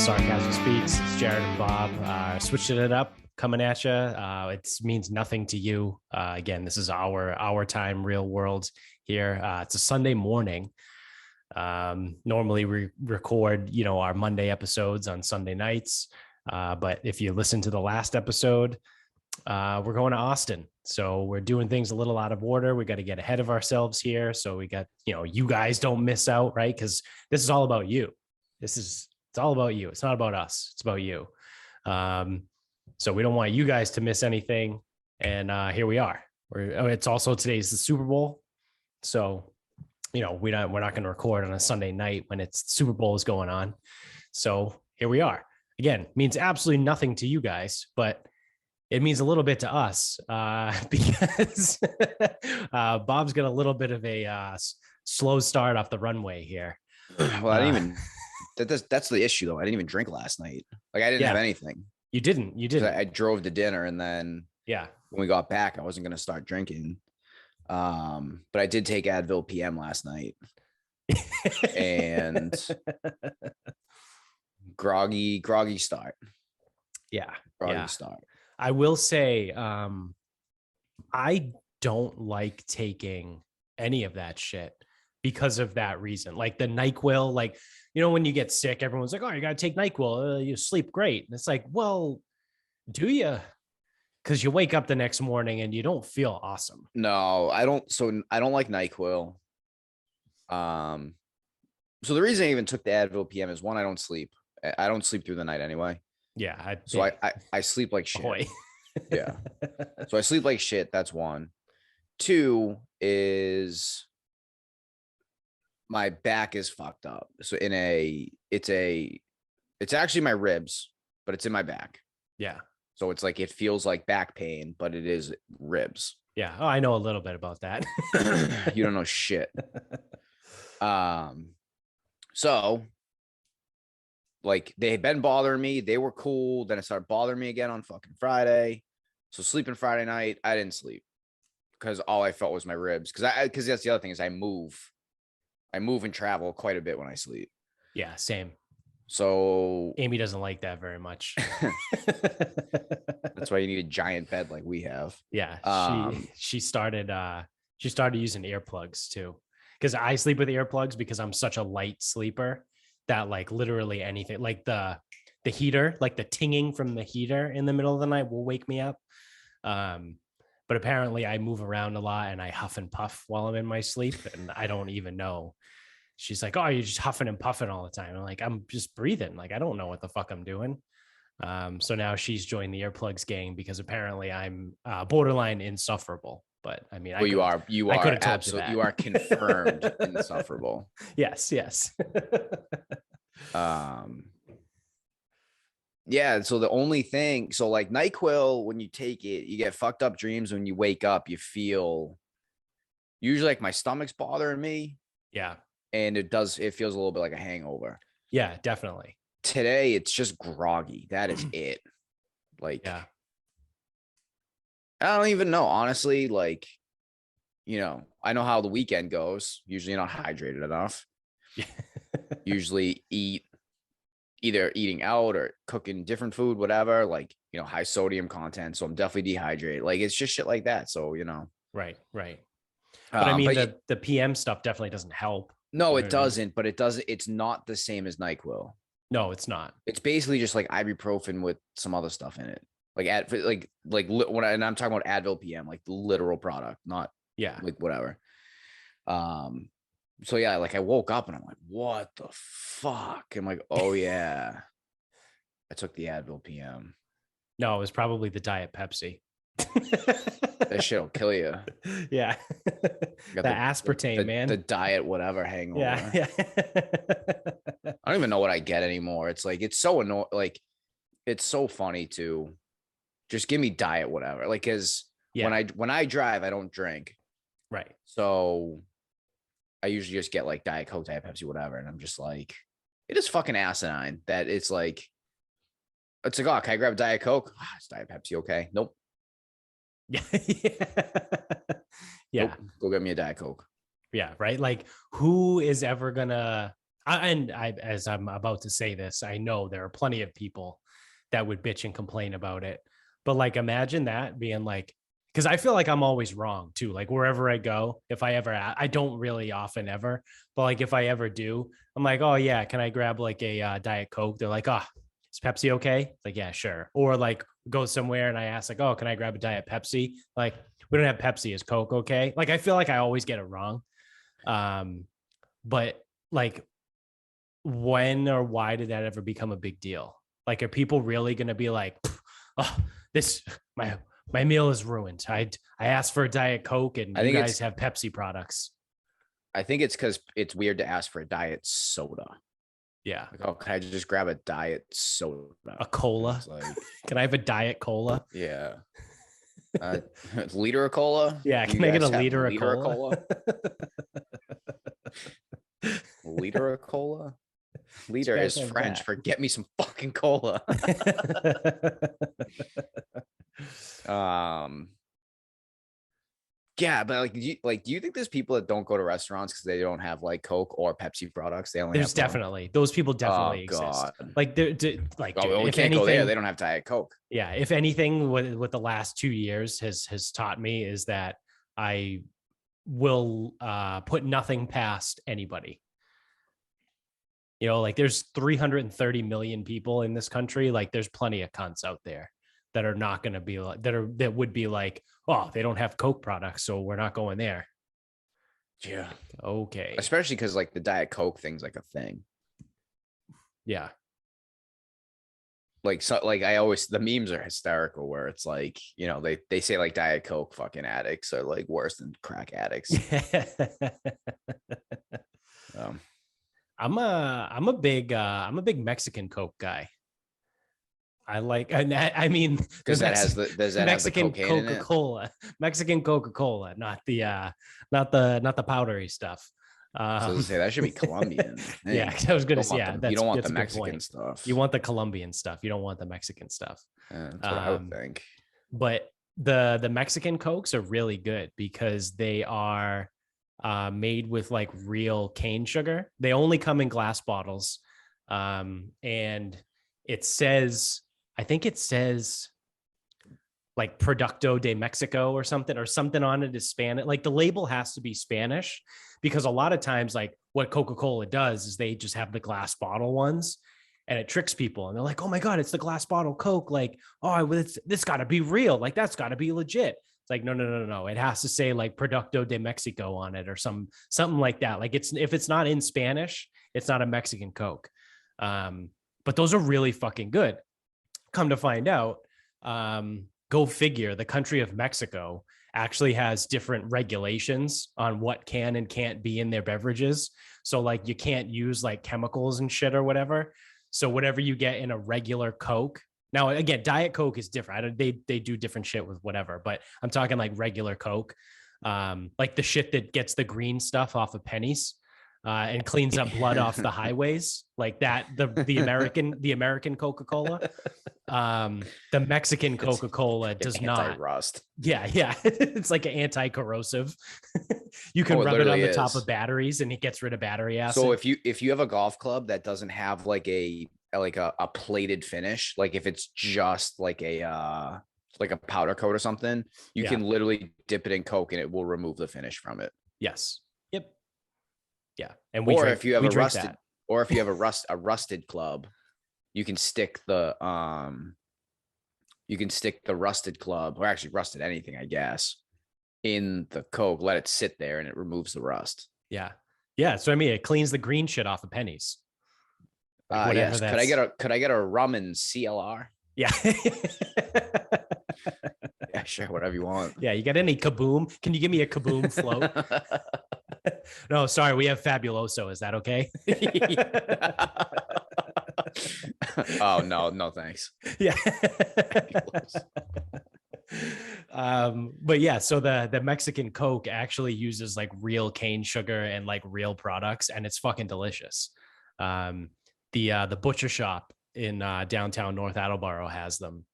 Sarcasm Speaks. It's Jared and Bob. Switching it up, coming at you. It means nothing to you. Again, this is our time, real world here. It's a Sunday morning. Normally we record, our Monday episodes on Sunday nights. But if you listen to the last episode, we're going to Austin. So we're doing things a little out of order. We got to get ahead of ourselves here. So we got, you guys don't miss out, right? Because this is all about you. It's all about you. It's not about us. It's about you. So we don't want you guys to miss anything. And here we are. It's also today's the Super Bowl. So, we're not going to record on a Sunday night when it's Super Bowl is going on. So here we are. Again, means absolutely nothing to you guys, but it means a little bit to us because Bob's got a little bit of a slow start off the runway here. Well, I didn't even. That's the issue, though. I didn't even drink last night. Like I didn't have anything. You didn't. I drove to dinner, and then when we got back, I wasn't gonna start drinking. But I did take Advil PM last night, and groggy start. Groggy start. I will say, I don't like taking any of that shit because of that reason. Like the NyQuil, like, when you get sick, everyone's like, oh, you got to take NyQuil. You sleep great. And it's like, well, do you? Because you wake up the next morning and you don't feel awesome. No, I don't. So I don't like NyQuil. So the reason I even took the Advil PM is one, I don't sleep. I don't sleep through the night anyway. Yeah. I sleep like shit. Boy. Yeah. So I sleep like shit. That's one. Two is my back is fucked up. So it's actually my ribs, but it's in my back. Yeah. So it's like, it feels like back pain, but it is ribs. Yeah. Oh, I know a little bit about that. You don't know shit. So like they had been bothering me. They were cool. Then it started bothering me again on fucking Friday. So sleeping Friday night, I didn't sleep because all I felt was my ribs. Because that's the other thing is I move and travel quite a bit when I sleep. Yeah, same. So Amy doesn't like that very much. That's why you need a giant bed like we have. Yeah. She started using earplugs too. Because I sleep with earplugs because I'm such a light sleeper that like literally anything like the heater, like the tinging from the heater in the middle of the night will wake me up. But apparently I move around a lot and I huff and puff while I'm in my sleep and I don't even know. She's like, oh, you're just huffing and puffing all the time. I'm like, I'm just breathing. Like, I don't know what the fuck I'm doing. So now she's joined the earplugs gang because apparently I'm borderline insufferable. But I mean, well, you are absolutely, you are confirmed insufferable. Yes. Yeah. So the only thing, so like NyQuil, when you take it, you get fucked up dreams. When you wake up, you feel usually like my stomach's bothering me. Yeah. And it feels a little bit like a hangover. Yeah, definitely. Today, it's just groggy. That is it. Like, yeah. I don't even know, honestly. Like, I know how the weekend goes. Usually not hydrated enough. Usually either eating out or cooking different food, whatever, like, high sodium content. So I'm definitely dehydrated. Like, it's just shit like that. So, Right. But I mean, the PM stuff definitely doesn't help. No, it doesn't. But it doesn't. It's not the same as NyQuil. No, it's not. It's basically just like ibuprofen with some other stuff in it. Like and I'm talking about Advil PM, like the literal product, not like whatever. So yeah, like I woke up and I'm like, what the fuck? I'm like, oh yeah, I took the Advil PM. No, it was probably the Diet Pepsi. That shit'll kill you. Yeah. The aspartame, man. The diet whatever hangover. Yeah. I don't even know what I get anymore. It's like, it's so annoying. Like, it's so funny to just give me diet whatever. Like, cause when I drive, I don't drink. Right. So I usually just get like Diet Coke, Diet Pepsi, whatever. And I'm just like, it is fucking asinine that it's like, oh, can I grab a Diet Coke? It's Diet Pepsi. Okay. Nope. Yeah. Nope. Go get me a Diet Coke. Yeah. Right. Like who is ever gonna As I'm about to say this, I know there are plenty of people that would bitch and complain about it. But like, imagine that being like, because I feel like I'm always wrong too. Like wherever I go, if I ever, I don't really often ever, but like if I ever do, I'm like, oh yeah, can I grab like a Diet Coke? They're like, oh, is Pepsi okay? Like, yeah, sure. Or like go somewhere and I ask like, oh, can I grab a Diet Pepsi? Like, we don't have Pepsi. Is Coke okay? Like, I feel like I always get it wrong. Um, but like, when or why did that ever become a big deal? Like, are people really going to be like, oh, this my meal is ruined. I asked for a Diet Coke and I you think it's guys have Pepsi products. I think it's because it's weird to ask for a diet soda. Yeah, Like, oh, can I just grab a diet soda? a And cola. it's like, Can I have a Diet Cola? yeah. Liter of cola? Yeah, Do you can I get a guys have liter of liter of cola? cola? Liter of cola? You Liter guys is have French that. for get me some fucking cola. um, yeah, but like, do you think there's people that don't go to restaurants because they don't have like Coke or Pepsi products? They only There's have milk. definitely those people Oh definitely exist. God. Like, like, Oh, dude, well, we if can't go there. anything, They don't have Diet Coke. yeah, if anything, what the last 2 years has taught me is that I will put nothing past anybody. You know, like there's 330 million people in this country. Like there's plenty of cunts out there that are not going to be like that would be like, oh, they don't have Coke products, so we're not going there. Yeah. Okay. Especially because like the Diet Coke thing's like a thing. Yeah. Like so like I always the memes are hysterical where it's like, they say like Diet Coke fucking addicts are like worse than crack addicts. Um, I'm a big Mexican Coke guy. I like, and I mean, because does that have the Mexican cocaine in it? Mexican Coca-Cola, not the powdery stuff. So to say that should be Colombian. Yeah, Hey, I was gonna don't say, want yeah, you don't want that's the a good Mexican point. stuff. You want the Colombian stuff. You don't want the Mexican stuff. That's what I would think. But the Mexican Cokes are really good because they are made with like real cane sugar. They only come in glass bottles, and it says, I think it says like Producto de Mexico or something on it is Spanish. Like the label has to be Spanish because a lot of times, like what Coca-Cola does is they just have the glass bottle ones and it tricks people. And they're like, oh my God, it's the glass bottle Coke. Like, oh, this got to be real. Like, that's got to be legit. It's like, no. It has to say like Producto de Mexico on it or something like that. Like if it's not in Spanish, it's not a Mexican Coke. But those are really fucking good. Come to find out, go figure, the country of Mexico actually has different regulations on what can and can't be in their beverages. So like you can't use like chemicals and shit or whatever. So whatever you get in a regular Coke. Now again, Diet Coke is different. They do different shit with whatever, but I'm talking like regular Coke, like the shit that gets the green stuff off of pennies. And cleans up blood off the highways, like that. The American Coca-Cola, the Mexican Coca-Cola does not. Anti-rust. Yeah. It's like an anti-corrosive. You can Oh, it rub it on literally the top is. of batteries and it gets rid of battery acid. So if you have a golf club that doesn't have like a plated finish, like if it's just like a powder coat or something, you can literally dip it in Coke and it will remove the finish from it. Yes. Yep. Yeah. And if you have a that. rusted club, you can stick the rusted club, or actually rusted anything, I guess, in the Coke, let it sit there and it removes the rust. Yeah. So I mean, it cleans the green shit off of pennies. Like yes. Could I get a rum and CLR? Yeah. Yeah, sure. Whatever you want. Yeah. You got any Kaboom? Can you give me a Kaboom float? No, sorry. We have Fabuloso. Is that okay? Oh, no, thanks. Yeah. But yeah, so the Mexican Coke actually uses like real cane sugar and like real products, and it's fucking delicious. The butcher shop in downtown North Attleboro has them.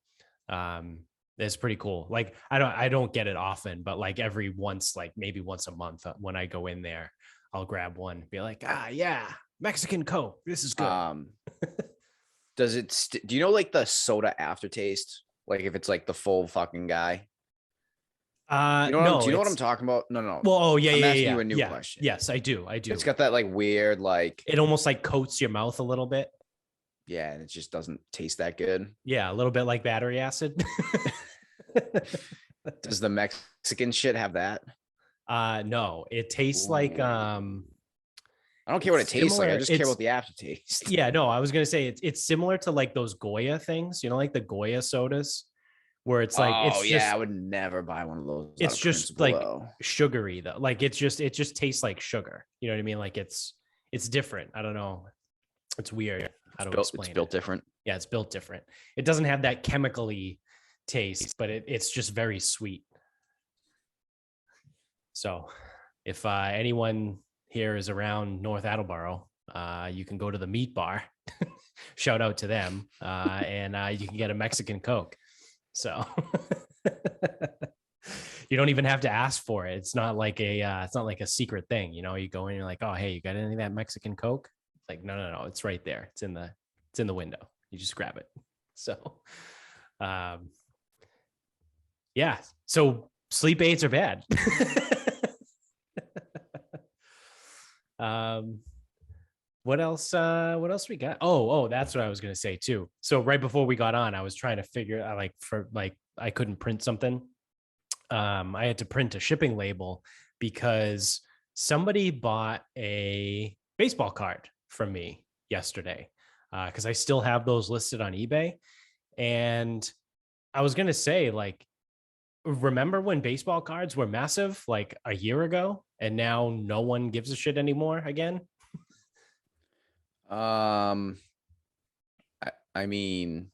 It's pretty cool. Like I don't get it often, but like maybe once a month when I go in there, I'll grab one, be like, yeah, Mexican Coke. This is good. Does it? Do you know like the soda aftertaste? Like if it's like the full fucking guy. You know what No, do you know what I'm it's talking about? No, no. well, oh yeah, I'm yeah, asking yeah, you a new yeah. question. Yes, I do. I It's do. got that like weird, like, It almost like coats your mouth a little bit. yeah, and it just doesn't taste that good. Yeah, a little bit like battery acid. Does the Mexican shit have that? No, it tastes like Ooh. I don't care what it's it tastes like. I similar. just care It's about the aftertaste. yeah, no, I was gonna say it's similar to like those Goya things, like the Goya sodas, where it's like Oh yeah, I would never buy one of those out it's of just principle like though. sugary though. Like it just tastes like sugar. You know what I mean? Like it's different. I don't know. It's weird how to It's explain built it. different. Yeah, it's built different. It doesn't have that chemically taste, but it's just very sweet. So if anyone here is around North Attleboro, you can go to the meat bar. Shout out to them, and you can get a Mexican Coke. So you don't even have to ask for it. It's not like a secret thing. You go in, you're like, oh hey, you got any of that Mexican Coke? It's like no, it's right there. It's in the window. You just grab it. So, yeah. So sleep aids are bad. um, what else? What else we got? Oh, that's what I was gonna say too. So right before we got on, I was trying to figure out I couldn't print something. I had to print a shipping label because somebody bought a baseball card from me yesterday because I still have those listed on eBay. And I was gonna say, like, remember when baseball cards were massive like a year ago, and now no one gives a shit anymore again? Um, I mean,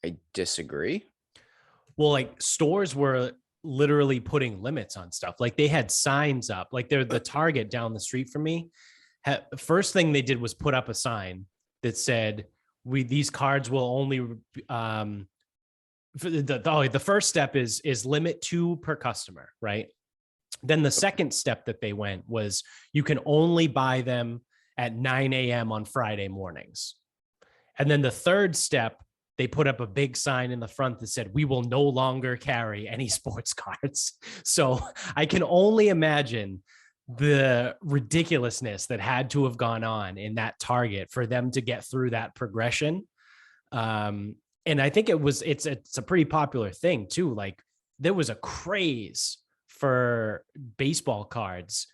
I disagree. Well, like stores were literally putting limits on stuff. Like they had signs up, like they're the Target down the street from me. First thing they did was put up a sign that said, these cards will only the first step is limit 2 per customer, right? Then the second step that they went was you can only buy them at 9 a.m. on Friday mornings. And then the third step, they put up a big sign in the front that said, we will no longer carry any sports cards. So I can only imagine the ridiculousness that had to have gone on in that Target for them to get through that progression. And I think it's a pretty popular thing too. Like there was a craze for baseball cards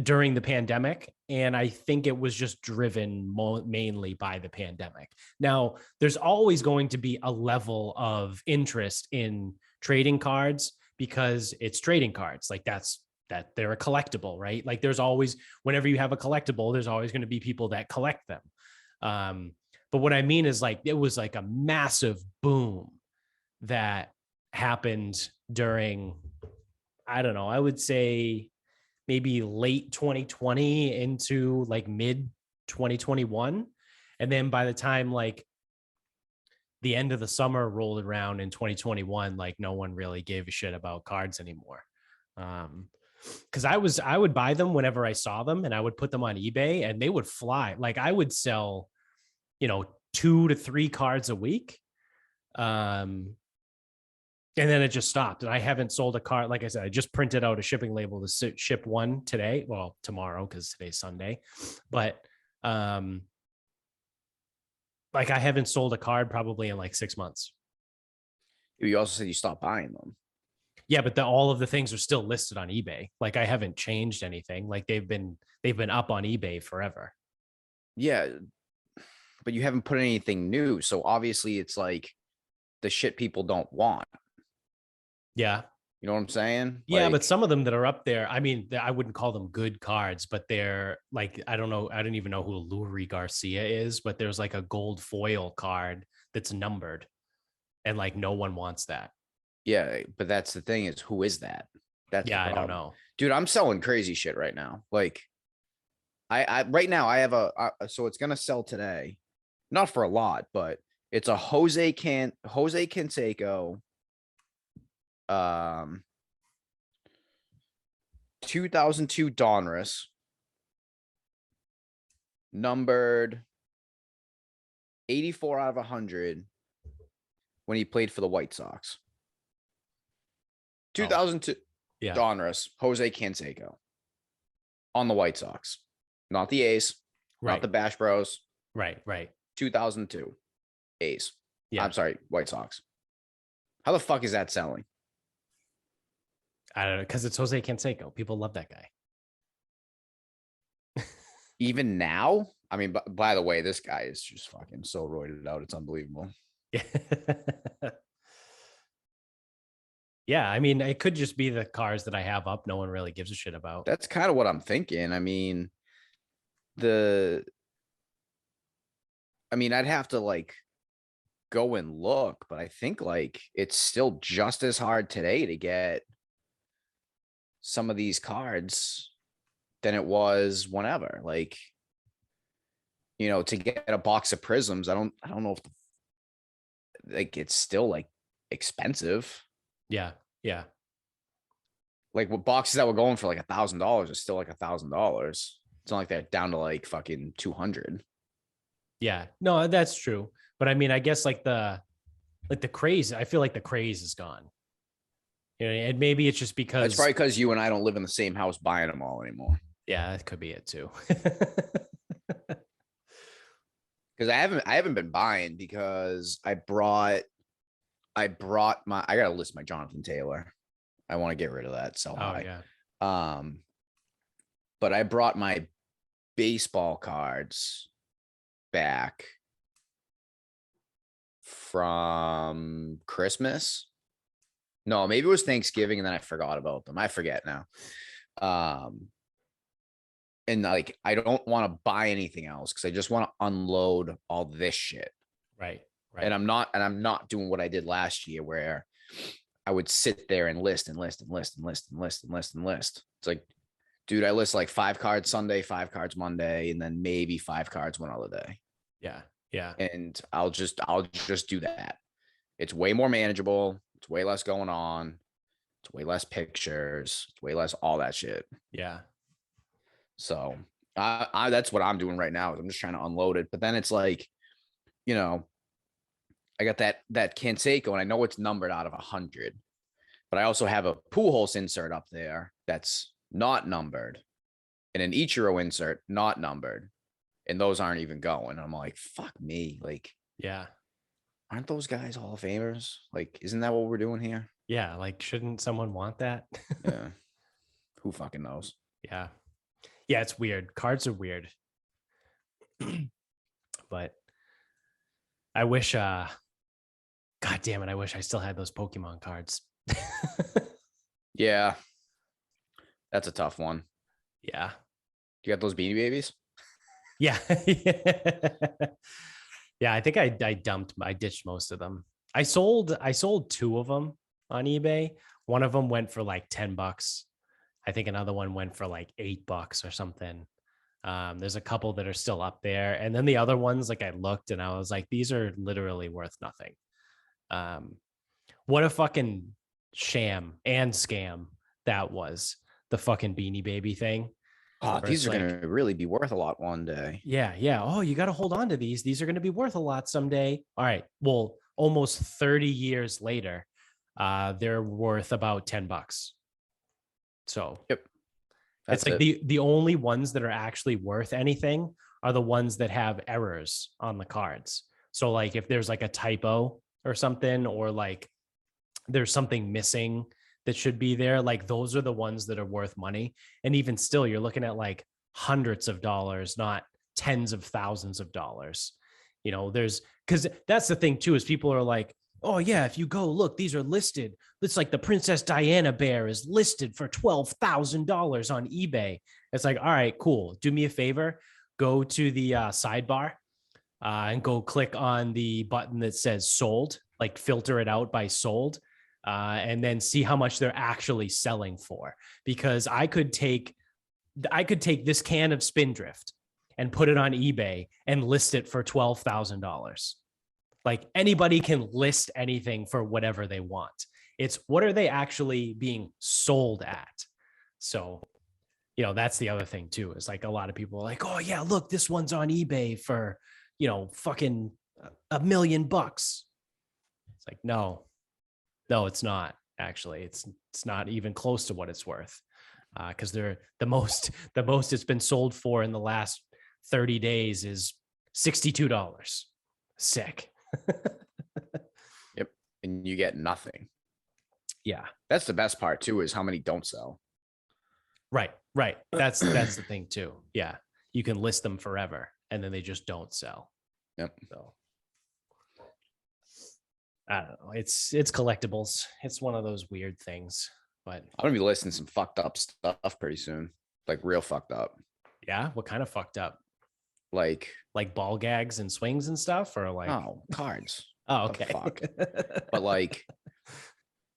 during the pandemic, and I think it was just driven mainly by the pandemic. Now, there's always going to be a level of interest in trading cards because it's trading cards. Like that they're a collectible, right? Like there's always, whenever you have a collectible, there's always going to be people that collect them. But what I mean is like it was like a massive boom that happened during, I don't know, I would say maybe late 2020 into like mid 2021. And then by the time like the end of the summer rolled around in 2021, like no one really gave a shit about cards anymore. Because I would buy them whenever I saw them, and I would put them on eBay and they would fly. Like I would sell, 2 to 3 cards a week. And then it just stopped. And I haven't sold a card. Like I said, I just printed out a shipping label to ship one today. Well, tomorrow, because today's Sunday. But like I haven't sold a card probably in like 6 months. You also said you stopped buying them. Yeah, but all of the things are still listed on eBay. Like I haven't changed anything. Like they've been up on eBay forever. Yeah, but you haven't put anything new. So obviously it's like the shit people don't want. Yeah. You know what I'm saying? Yeah, but Like, some of them that are up there, I mean, I wouldn't call them good cards, but they're like, I don't know. I don't even know who Lurie Garcia is, but there's like a gold foil card that's numbered, and like no one wants that. yeah, but that's the thing is, who is that? That's Yeah, the I don't problem. know. Dude, I'm selling crazy shit right now. Like, I right now I have so it's gonna sell today, not for a lot, but it's a Jose Canseco, 2002 Donruss, numbered 84 out of 100 when he played for the White Sox. 2002, Yeah. Donruss, Jose Canseco on the White Sox, not the A's, Right. not the Bash Bros. Right. 2002 A's. Yeah. I'm sorry, White Sox. How the fuck is that selling? I don't know, because it's Jose Canseco. People love that guy. Even now? I mean, by the way, this guy is just fucking so roided out. It's unbelievable. Yeah. Yeah, I mean, it could just be the cars that I have up. No one really gives a shit about. That's kind of what I'm thinking. I mean, I'd have to like go and look, but I think like it's still just as hard today to get some of these cards than it was whenever. Like, to get a box of prisms, I don't know if like it's still like expensive. Yeah. Like what boxes that were going for like $1,000 is still like $1,000. It's not like they're down to like fucking 200. Yeah, no, that's true. But I mean, I guess like the craze, I feel like the craze is gone. And maybe it's just because it's probably because you and I don't live in the same house buying them all anymore. Yeah, that could be it too. Because I haven't been buying because I brought I gotta list my Jonathan Taylor. I want to get rid of that. So yeah. But I brought my baseball cards back from Christmas. No, maybe it was Thanksgiving and then I forgot about them. I forget now. And like I don't want to buy anything else because I just want to unload all this shit. Right. And I'm not doing what I did last year where I would sit there and list. It's like, dude, I list like 5 cards Sunday, 5 cards Monday, and then maybe 5 cards one other day. Yeah. And I'll just do that. It's way more manageable. It's way less going on. It's way less pictures. It's way less all that shit. Yeah. So that's what I'm doing right now. Is I'm just trying to unload it. But then it's like, I got that Canseco, and I know it's numbered out of 100, but I also have a Pujols insert up there that's not numbered, and an Ichiro insert not numbered, and those aren't even going. I'm like, fuck me, like, yeah, aren't those guys Hall of Famers? Like, isn't that what we're doing here? Yeah, like, shouldn't someone want that? Yeah, who fucking knows? Yeah, it's weird. Cards are weird, but I wish. God damn it! I wish I still had those Pokemon cards. Yeah, that's a tough one. Yeah. You got those Beanie Babies? Yeah. Yeah, I think I ditched most of them. I sold 2 of them on eBay. One of them went for like $10. I think another one went for like $8 or something. There's a couple that are still up there. And then the other ones, like I looked and I was like, these are literally worth nothing. What a fucking sham and scam that was, the fucking Beanie Baby thing. Oh, these are going to really be worth a lot one day. Yeah. Oh, you got to hold on to these. These are going to be worth a lot someday. All right. Well, almost 30 years later, they're worth about $10. So yep. It's like the only ones that are actually worth anything are the ones that have errors on the cards. So like if there's like a typo or something, or like there's something missing that should be there, like those are the ones that are worth money. And even still, you're looking at like hundreds of dollars, not tens of thousands of dollars. Because that's the thing too, is people are like, oh yeah, if you go look, these are listed. It's like the Princess Diana bear is listed for $12,000 on eBay. It's like, all right, cool. Do me a favor, go to the sidebar and go click on the button that says sold, like filter it out by sold, and then see how much they're actually selling for. Because I could take this can of Spindrift and put it on eBay and list it for $12,000. Like anybody can list anything for whatever they want. It's what are they actually being sold at? So you know, that's the other thing too, is like a lot of people are like, oh yeah, look, this one's on eBay for, you know, fucking $1 million. It's like, no, it's not actually. It's not even close to what it's worth. Because they're the most it's been sold for in the last 30 days is $62. Sick. Yep. And you get nothing. Yeah. That's the best part too, is how many don't sell. Right. That's the thing too. Yeah. You can list them forever and then they just don't sell. Yep. So I don't know. It's collectibles. It's one of those weird things. But I'm gonna be listing some fucked up stuff pretty soon. Like real fucked up. yeah, what kind of fucked up? Like Ball gags and swings and stuff, or like no cards. oh, okay. The fuck. But like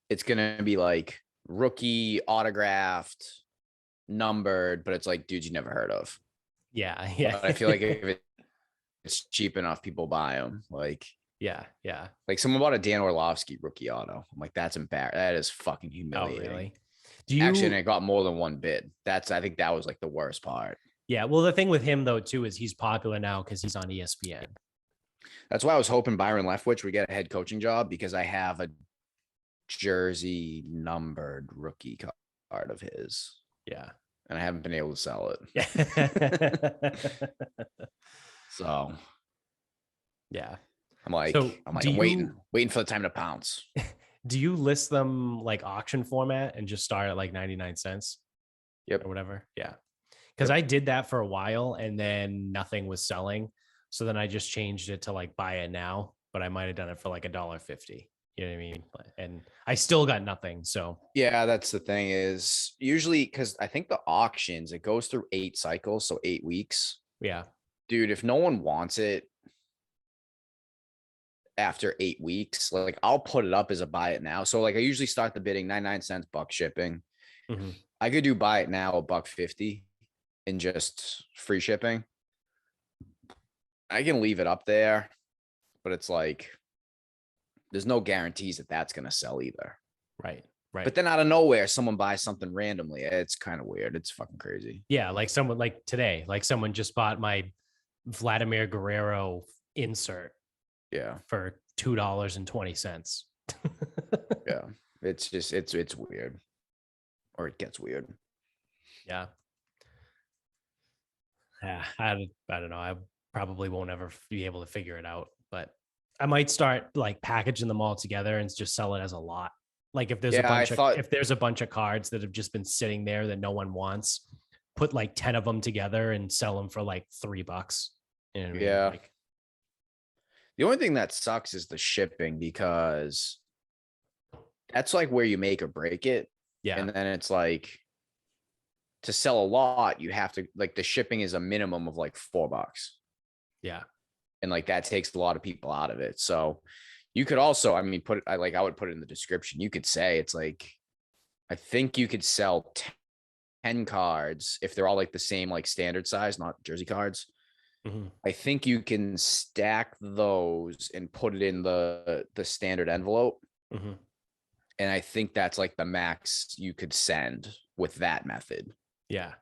it's gonna be like rookie autographed, numbered, but it's like dudes you never heard of. Yeah. But I feel like if it's cheap enough, people buy them. Like yeah. like someone bought a Dan Orlovsky rookie auto. I'm like, that's embarrassing. That is fucking humiliating. Oh, really? Do you actually? And it got more than one bid. I think that was like the worst part. Yeah. Well, the thing with him though too is he's popular now because he's on ESPN. That's why I was hoping Byron Leftwich would get a head coaching job, because I have a jersey numbered rookie card of his. Yeah. And I haven't been able to sell it. Yeah. So yeah. I'm like, So I'm waiting for the time to pounce. Do you list them like auction format and just start at like 99 cents? Yep. Or whatever. Yeah. Because I did that for a while and then nothing was selling. So then I just changed it to like buy it now, but I might have done it for like $1.50. You know what I mean? And I still got nothing. So yeah, that's the thing, is usually because I think the auctions, it goes through 8 cycles, so 8 weeks. yeah. Dude, if no one wants it after 8 weeks, like I'll put it up as a buy it now. So like I usually start the bidding 99 cents, buck shipping. Mm-hmm. I could do buy it now, $1.50 and just free shipping. I can leave it up there, but it's like there's no guarantees that that's going to sell either. Right. But then out of nowhere, someone buys something randomly. It's kind of weird. It's fucking crazy. Yeah. Like someone like today, like someone just bought my Vladimir Guerrero insert. Yeah. For $2.20. Yeah. It's just, it's weird. Or it gets weird. Yeah. Yeah. I don't know. I probably won't ever be able to figure it out, but I might start like packaging them all together and just sell it as a lot. Like if there's if there's a bunch of cards that have just been sitting there that no one wants, put like 10 of them together and sell them for like $3. You know what I mean? Yeah. Like, the only thing that sucks is the shipping, because that's like where you make or break it. yeah. And then it's like, to sell a lot, you have to, like, the shipping is a minimum of like $4. Yeah. And like that takes a lot of people out of it. So you could also, I mean, I would put it in the description. You could say it's like, I think you could sell 10 cards if they're all like the same, like standard size, not jersey cards. Mm-hmm. I think you can stack those and put it in the standard envelope. Mm-hmm. And I think that's like the max you could send with that method. Yeah.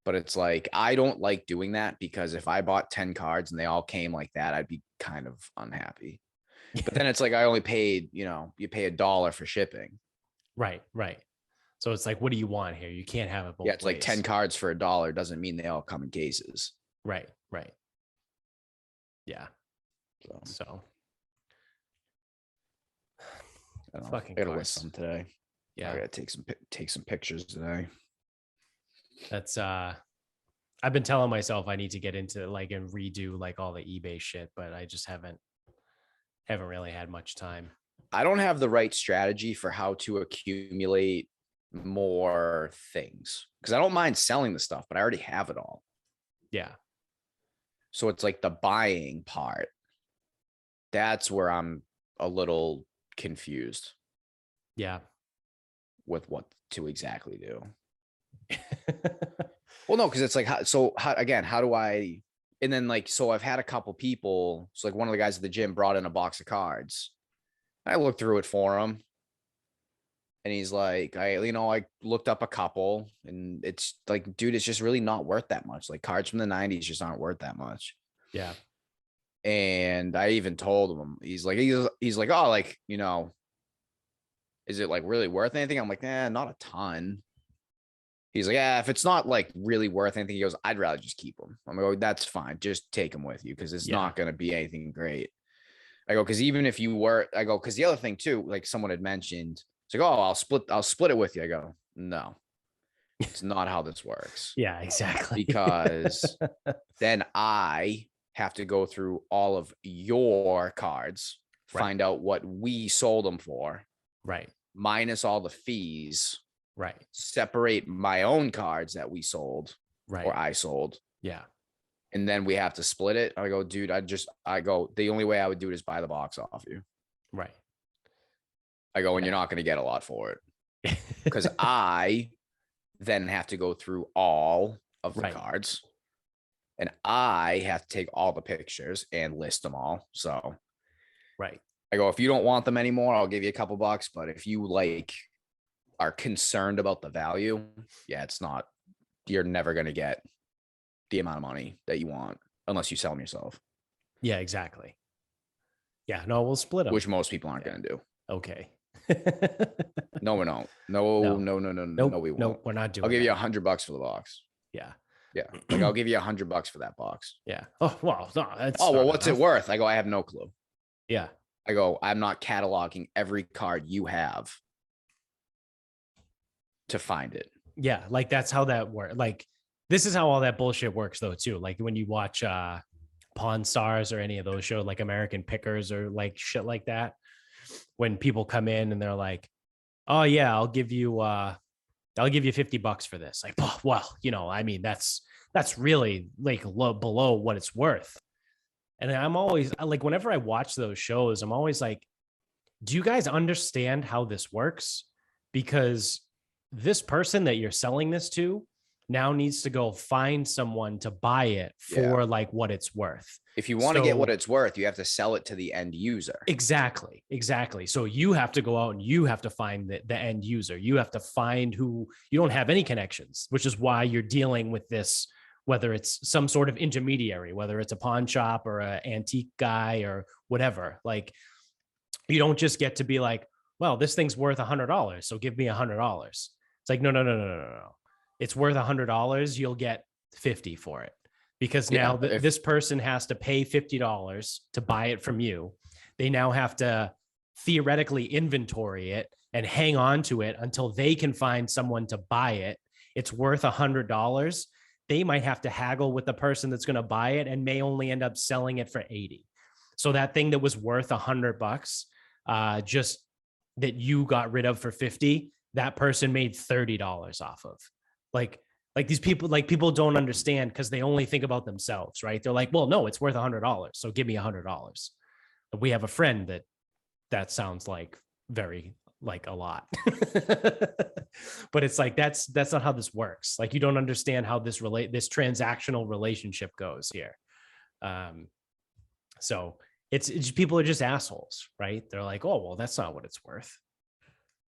But it's like, I don't like doing that, because if I bought 10 cards and they all came like that, I'd be kind of unhappy. But then it's like, I only paid, you pay $1 for shipping. Right. So it's like, what do you want here? You can't have it both Yeah, it's ways. like 10 cards for $1 doesn't mean they all come in cases. Right. Yeah. So I don't know. Fucking I gotta cars. list some today. Yeah. I gotta take some pictures today. That's I've been telling myself I need to get into like and redo like all the eBay shit, but I just haven't really had much time. I don't have the right strategy for how to accumulate more things, because I don't mind selling the stuff, but I already have it all. Yeah. So it's like the buying part. That's where I'm a little confused. Yeah. With what to exactly do. Well, no, because it's like, how do I, and then like, so I've had a couple people, so like one of the guys at the gym brought in a box of cards. I looked through it for him. And he's like, I looked up a couple, and it's like, dude, it's just really not worth that much. Like cards from the 90s just aren't worth that much. Yeah. And I even told him, he's like, oh, like, is it like really worth anything? I'm like, not a ton. He's like, yeah, if it's not like really worth anything, he goes, I'd rather just keep them. I'm like, oh, that's fine. Just take them with you because it's not going to be anything great. I go, because even if you were, I go, because the other thing too, like someone had mentioned, it's like, oh, I'll split it with you. I go, no, it's not how this works. Yeah, exactly. Because then I have to go through all of your cards, find out what we sold them for, right, minus all the fees, right, separate my own cards that we sold, right, or I sold. Yeah. And then we have to split it. I go, dude, I go, the only way I would do it is buy the box off you. Right. I go, and you're not going to get a lot for it. Because I then have to go through all of the cards. And I have to take all the pictures and list them all. So right. I go, if you don't want them anymore, I'll give you a couple bucks. But if you like are concerned about the value, yeah, it's not, you're never going to get the amount of money that you want unless you sell them yourself. Yeah, exactly. Yeah, no, we'll split them. Which most people aren't going to do. Okay. No, we don't. No, we won't. Nope, we're not doing I'll give you $100 for the box. Yeah. Yeah. Like I'll give you $100 for that box. Yeah. Oh, well, no, that's what's it worth? I go, I have no clue. Yeah. I go, I'm not cataloging every card you have to find it. Yeah, like that's how that works. Like this is how all that bullshit works though too. Like when you watch Pawn Stars or any of those shows like American Pickers or like shit like that, when people come in and they're like, oh yeah, I'll give you $50 for this. Like, oh, well, I mean, that's really like below what it's worth. And I'm always like, whenever I watch those shows, I'm always like, do you guys understand how this works? Because this person that you're selling this to now needs to go find someone to buy it for like what it's worth. If you want to get what it's worth, you have to sell it to the end user. Exactly. So you have to go out and you have to find the end user. You have to find who you don't have any connections, which is why you're dealing with this, whether it's some sort of intermediary, whether it's a pawn shop or an antique guy or whatever. Like you don't just get to be like, well, this thing's worth $100, so give me $100. It's like, no. It's worth $100. You'll get 50 for it. Because now this person has to pay $50 to buy it from you. They now have to theoretically inventory it and hang on to it until they can find someone to buy it. It's worth $100. They might have to haggle with the person that's going to buy it and may only end up selling it for 80. So that thing that was worth $100, just that you got rid of for 50, that person made $30 off of. Like these people, like people don't understand because they only think about themselves, right? They're like, well, no, it's worth $100. So give me $100. We have a friend that sounds like very like a lot, but it's like, that's not how this works. Like you don't understand how this transactional relationship goes here. So it's people are just assholes, right? They're like, oh, well, that's not what it's worth.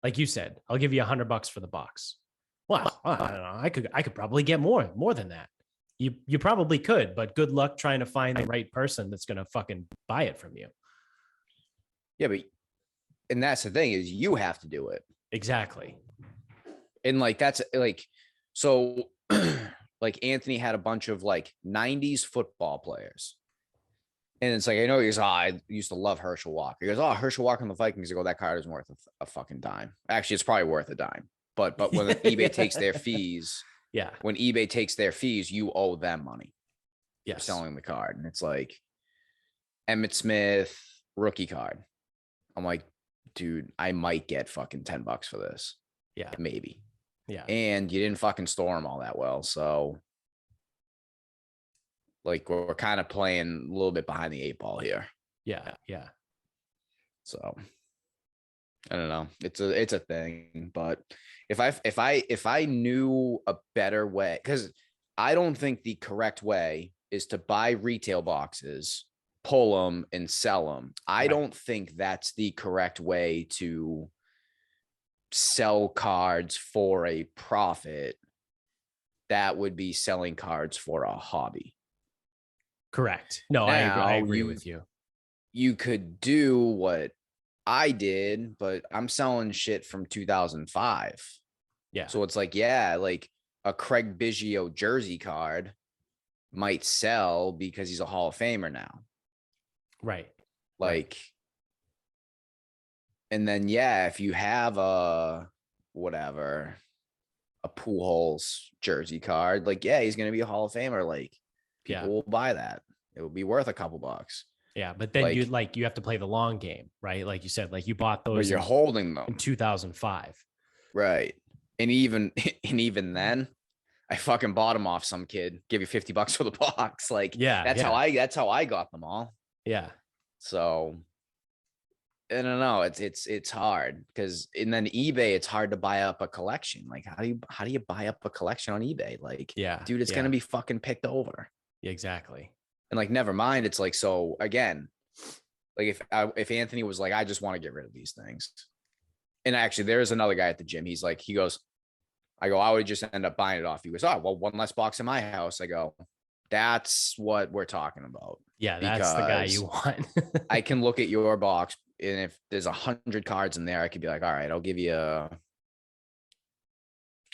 Like you said, I'll give you $100 for the box. Well, I don't know. I could probably get more than that. You probably could, but good luck trying to find the right person that's going to fucking buy it from you. Yeah, and that's the thing is you have to do it. Exactly. And like, that's like, so like Anthony had a bunch of like 90s football players. And it's like, I know he goes, I used to love Herschel Walker. He goes, Herschel Walker on the Vikings. I go, that card is worth a fucking dime. Actually, it's probably worth a dime. But when eBay takes their fees, when eBay takes their fees, you owe them money. For selling the card. And it's like Emmitt Smith rookie card. I'm like, dude, I might get fucking $10 for this. Yeah. Maybe. Yeah. And you didn't fucking store them all that well. So like we're kind of playing a little bit behind the 8 ball here. Yeah. Yeah. So I don't know. It's a thing, but if I knew a better way, because I don't think the correct way is to buy retail boxes, pull them and sell them. I don't think that's the correct way to sell cards for a profit, that would be selling cards for a hobby. Correct. No, I agree with you. You could do what I did, but I'm selling shit from 2005. Yeah. So it's like, yeah, like a Craig Biggio jersey card might sell because he's a Hall of Famer now. Right. Like, and then, yeah, if you have a whatever, a Pujols jersey card, like, yeah, he's going to be a Hall of Famer. Like, people will buy that. It will be worth a couple bucks. Yeah. But then you have to play the long game, right? Like you said, like you bought those, but you're holding them in 2005. Right. And even then, I fucking bought them off some kid, give you $50 for the box. Like, that's how I got them all. Yeah. So I don't know. It's hard because, and then eBay, it's hard to buy up a collection. Like, how do you buy up a collection on eBay? Like, dude, it's gonna be fucking picked over. Exactly. And like, never mind. It's like, so again, like if Anthony was like, I just want to get rid of these things. And actually, there's another guy at the gym. He goes, I go, I would just end up buying it off. He goes, oh, well, one less box in my house. I go, that's what we're talking about. Yeah, that's the guy you want. I can look at your box, and if there's 100 cards in there, I could be like, all right, I'll give you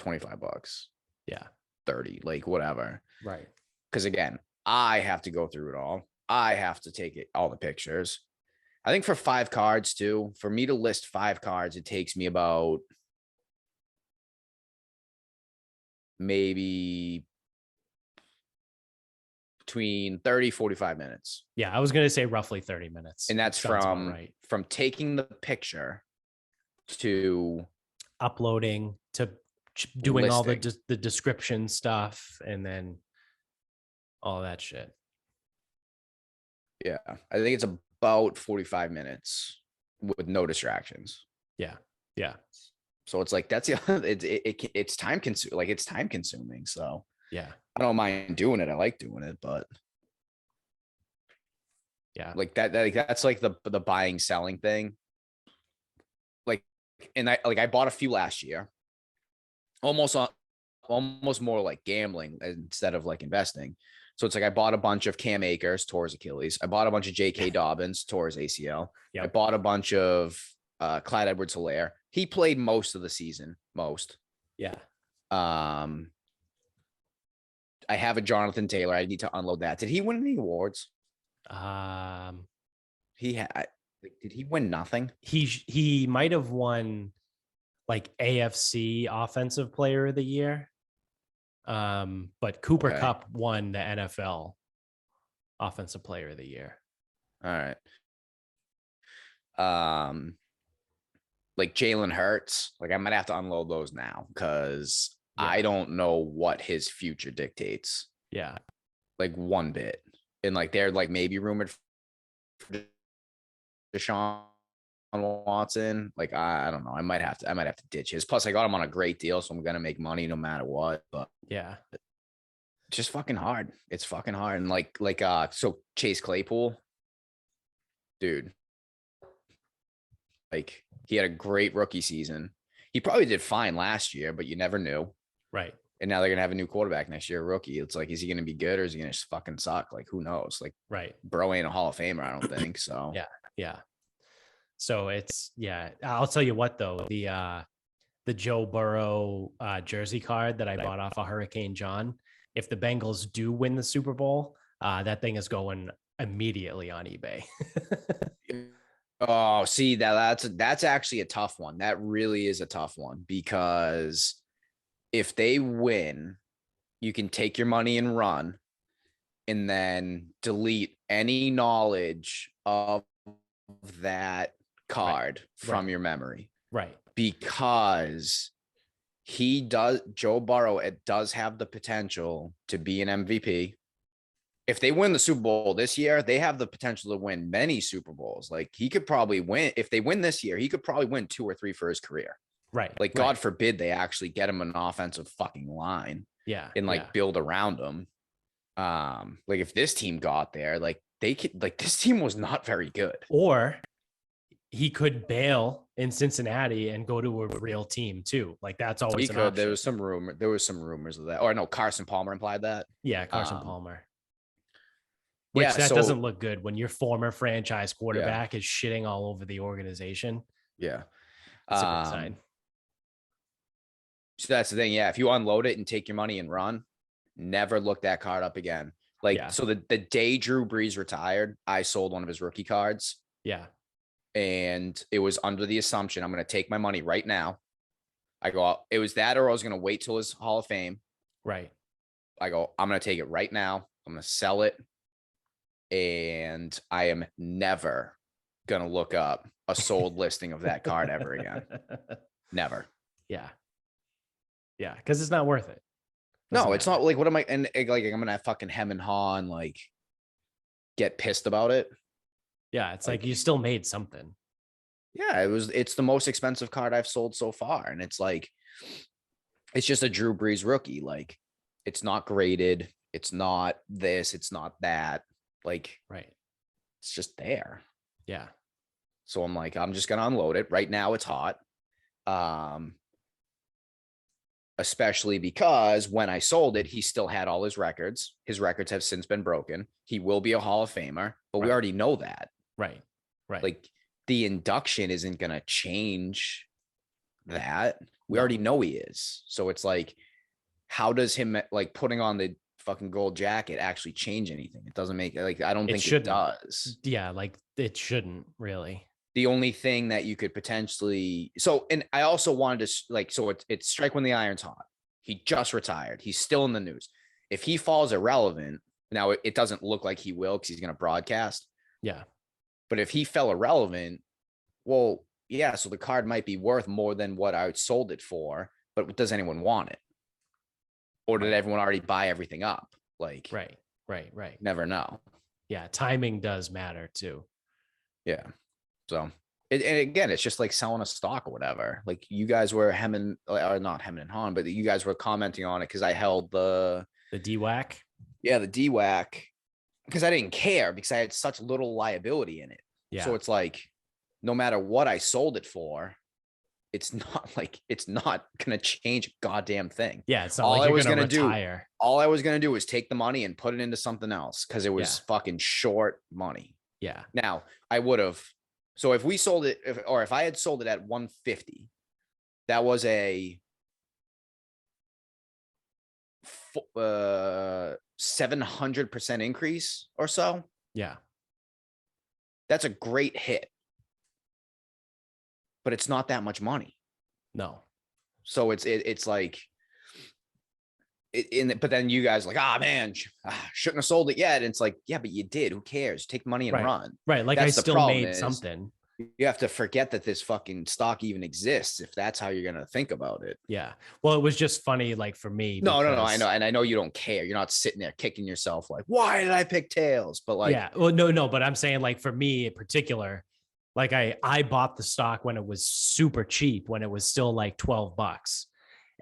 $25. Yeah. 30, like whatever. Right. Because again, I have to go through it all. I have to take all the pictures. I think for 5 cards too, for me to list 5 cards, it takes me about maybe between 30-45 minutes. Yeah, I was going to say roughly 30 minutes. And that's from taking the picture to uploading to doing listing, all the description stuff, and then all that shit. Yeah, I think it's about 45 minutes with no distractions. Yeah. Yeah. So it's like, that's it's time consuming. Like, it's time consuming. So yeah, I don't mind doing it. I like doing it, but yeah, like that's like the buying, selling thing. Like, and I bought a few last year, almost more like gambling instead of like investing. So it's like, I bought a bunch of Cam Akers, tore his Achilles. I bought a bunch of J.K. Dobbins, tore his ACL. Yep. I bought a bunch of Clyde Edwards-Helaire. He played most of the season, Yeah. I have a Jonathan Taylor. I need to unload that. Did he win any awards? He had. Did he win nothing? He might have won like AFC Offensive Player of the Year. But Cooper Kupp won the NFL Offensive Player of the Year. All right. Like Jalen Hurts, like I might have to unload those now because I don't know what his future dictates. Yeah. Like one bit. And like they're like maybe rumored for Deshaun Watson. Like I don't know. I might have to ditch his. Plus, I got him on a great deal, so I'm gonna make money no matter what. But yeah, it's just fucking hard. It's fucking hard. And so Chase Claypool, dude, like he had a great rookie season. He probably did fine last year, but you never knew. Right. And now they're gonna have a new quarterback next year, rookie. It's like, is he gonna be good or is he gonna just fucking suck? Like, who knows? Like, right. Bro ain't a Hall of Famer, I don't think so. Yeah. So it's, I'll tell you what though, the Joe Burrow jersey card that I bought off of Hurricane John, if the Bengals do win the Super Bowl, that thing is going immediately on eBay. Oh, see, that's actually a tough one. That really is a tough one because if they win, you can take your money and run and then delete any knowledge of that card from your memory. Right. Because Joe Burrow, it does have the potential to be an MVP. If they win the Super Bowl this year, they have the potential to win many Super Bowls. Like he could probably win. If they win this year, he could probably win 2 or 3 for his career. Right. Like God forbid they actually get him an offensive fucking line. Yeah. And build around him. Like if this team got there, like they could, like this team was not very good. Or he could bail in Cincinnati and go to a real team too. Like that's always He an could. option. There was some rumors of that. Or no, Carson Palmer implied that. Yeah, Carson Palmer. Yeah, Which that so doesn't look good when your former franchise yeah, quarterback is shitting all over the organization. yeah. That's a good sign. So that's the thing. Yeah, if you unload it and take your money and run, never look that card up again. Like, Yeah. so the day Drew Brees retired, I sold one of his rookie cards. Yeah. And it was under the assumption I'm going to take my money right now. I go, it was that, or I was going to wait till his Hall of Fame. Right. I go, I'm going to take it right now. I'm going to sell it. And I am never going to look up a sold listing of that card ever again. Never. Yeah. Yeah. Cause it's not worth it. No, it's not. Like, what am I? And like, I'm going to fucking hem and haw and like get pissed about it. Yeah. It's like you still made something. Yeah, it's the most expensive card I've sold so far. And it's like, it's just a Drew Brees rookie. Like, it's not graded. It's not this. It's not that. Like, right. It's just there. Yeah. So I'm like, I'm just going to unload it. Right now it's hot. Especially because when I sold it, he still had all his records. His records have since been broken. He will be a Hall of Famer, but we already know that. Right. Right. Like, the induction isn't going to change that. We already know he is. So it's like, how does him like putting on the fucking gold jacket actually change anything? It doesn't make, like, I don't think it does. Yeah. Like it shouldn't really. The only thing that you could potentially, so, and I also wanted to like, so it's strike when the iron's hot. He just retired. He's still in the news. If he falls irrelevant, now it doesn't look like he will because he's going to broadcast. Yeah. But if he fell irrelevant, well, yeah, so the card might be worth more than what I sold it for, but does anyone want it? Or did everyone already buy everything up? Like, right. Never know. Yeah. Timing does matter too. Yeah. So, and again, it's just like selling a stock or whatever. Like, you guys were hemming, or not hemming and hawing, but you guys were commenting on it because I held the DWAC. Yeah, the DWAC, because I didn't care because I had such little liability in it. Yeah. So it's like, no matter what I sold it for, it's not going to change a goddamn thing. Yeah. It's not all like you're going to retire. All I was going to do was take the money and put it into something else because it was fucking short money. Yeah. Now I would have. So if we sold it, if I had sold it at 150, that was a 700% increase or so. Yeah. That's a great hit. But it's not that much money. No. So it's like, but then you guys are like, man, shouldn't have sold it yet. And it's like, yeah, but you did. Who cares? Take money and run. Right. Like, that's I still made something. You have to forget that this fucking stock even exists if that's how you're going to think about it. Yeah. Well, it was just funny, like, for me. No, I know. And I know you don't care. You're not sitting there kicking yourself like, why did I pick tails? But like, yeah, well, no. But I'm saying, like, for me in particular, like I bought the stock when it was super cheap, when it was still like $12.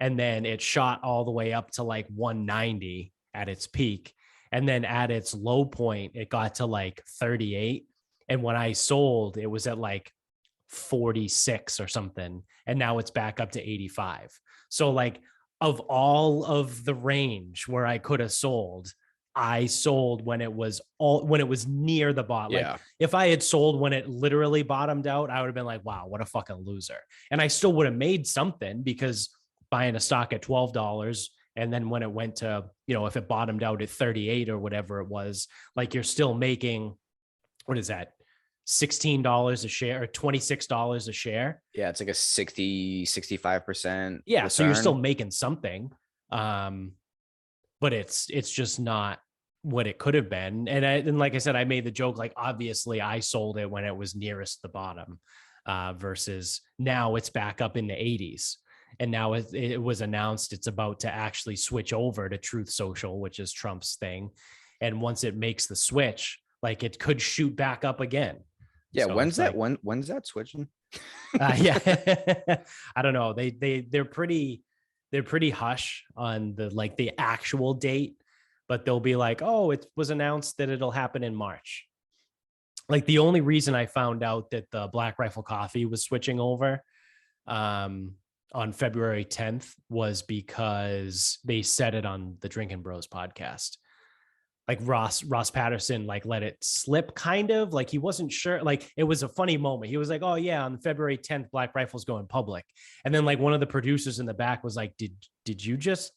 And then it shot all the way up to like 190 at its peak. And then at its low point, it got to like 38. And when I sold, it was at like 46 or something. And now it's back up to 85. So like, of all of the range where I could have sold, I sold when it was near the bottom. Yeah. Like, if I had sold when it literally bottomed out, I would have been like, wow, what a fucking loser. And I still would have made something because buying a stock at $12, and then when it went to, if it bottomed out at 38 or whatever it was, like, you're still making, what is that? $16 a share or $26 a share. Yeah. It's like a 65%. Yeah. return. So you're still making something. But it's just not what it could have been. And like I said, I made the joke, like, obviously I sold it when it was nearest the bottom, versus now it's back up in the 80s. And now it was announced it's about to actually switch over to Truth Social, which is Trump's thing. And once it makes the switch, like, it could shoot back up again. Yeah. So when's that? Like, when's that switching? Yeah. I don't know. They're pretty hush on the actual date, but they'll be like, oh, it was announced that it'll happen in March. like the only reason I found out that the Black Rifle Coffee was switching over um, on February 10th was because they said it on the Drinking Bros podcast. Like Ross Patterson like let it slip, kind of like he wasn't sure. Like it was a funny moment. He was like, "Oh yeah, on February 10th, Black Rifle's going public," and then like one of the producers in the back was like, "Did you just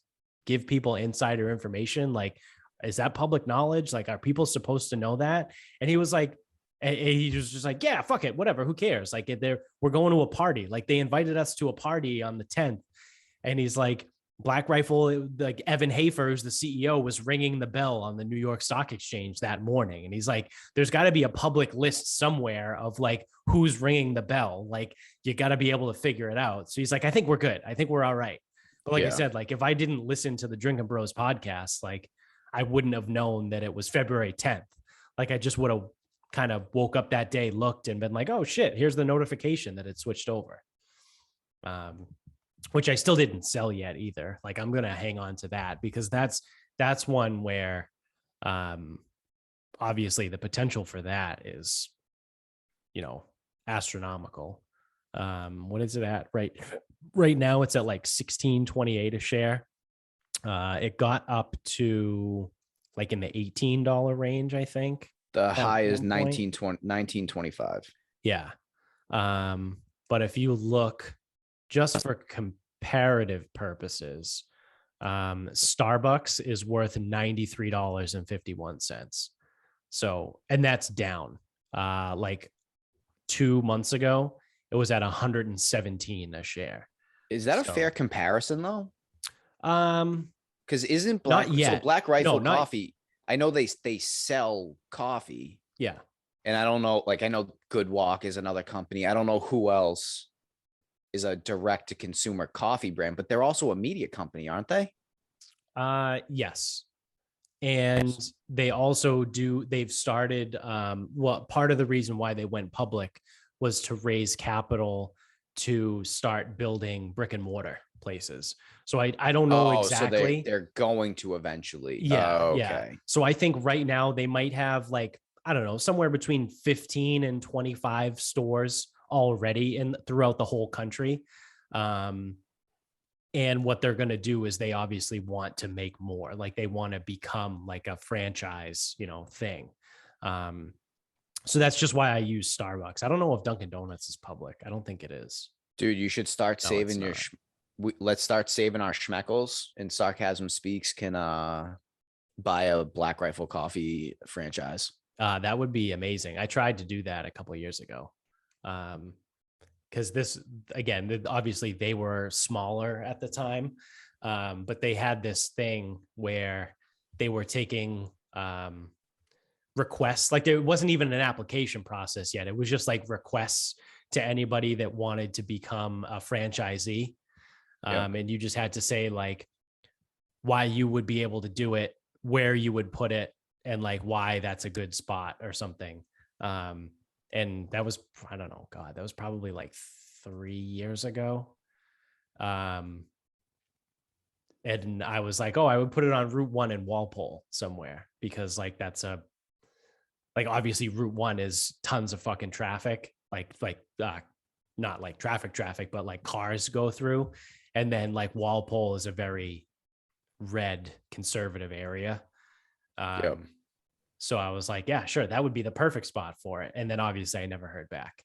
give people insider information? Like, is that public knowledge? Like, are people supposed to know that?" And he was like, and he was just like, "Yeah, fuck it, whatever. Who cares? Like, we're going to a party. Like, they invited us to a party on the 10th," and he's like, Black Rifle, like Evan Hafer, who's the CEO, was ringing the bell on the New York Stock Exchange that morning. And he's like, there's got to be a public list somewhere of like who's ringing the bell. Like, you got to be able to figure it out. So he's like, I think we're good. I think we're all right. But like I said, like if I didn't listen to the Drinking Bros podcast, like I wouldn't have known that it was February 10th. Like I just would have kind of woke up that day, looked and been like, oh shit, here's the notification that it switched over. Which I still didn't sell yet either. Like I'm going to hang on to that because that's one where obviously the potential for that is, astronomical. What is it at right now? It's at like 16.28 a share. It got up to like in the $18 range, I think. The high is 19.25. Yeah. But if you look just for comparative purposes, Starbucks is worth $93.51. So, and that's down. Like 2 months ago, it was at 117 a share. Is that a fair comparison though? Because isn't Black Rifle Coffee? I know they sell coffee. Yeah. And I don't know, like I know Good Walk is another company. I don't know who else is a direct to consumer coffee brand, but they're also a media company, aren't they? Yes. And they also they've started, part of the reason why they went public was to raise capital to start building brick and mortar places. So I don't know exactly. So they're going to eventually. Yeah. Okay. Yeah. So I think right now they might have like, I don't know, somewhere between 15 and 25 stores already throughout the whole country. And what they're going to do is they obviously want to make more, like they want to become like a franchise, thing. So that's just why I use Starbucks. I don't know if Dunkin' Donuts is public. I don't think it is. Dude, you should start saving your, let's start saving our schmeckles, and Sarcasm Speaks can buy a Black Rifle Coffee franchise. That would be amazing. I tried to do that a couple of years ago. Because this, again, obviously they were smaller at the time, but they had this thing where they were taking requests. Like there wasn't even an application process yet. It was just like requests to anybody that wanted to become a franchisee. And you just had to say like why you would be able to do it, where you would put it, and like why that's a good spot or something. And that was, I don't know, God, that was probably like 3 years ago. And I was like, oh, I would put it on Route 1 in Walpole somewhere because like that's obviously Route 1 is tons of fucking traffic, not like traffic, but like cars go through. And then like Walpole is a very red conservative area. So I was like, yeah, sure, that would be the perfect spot for it. And then obviously I never heard back.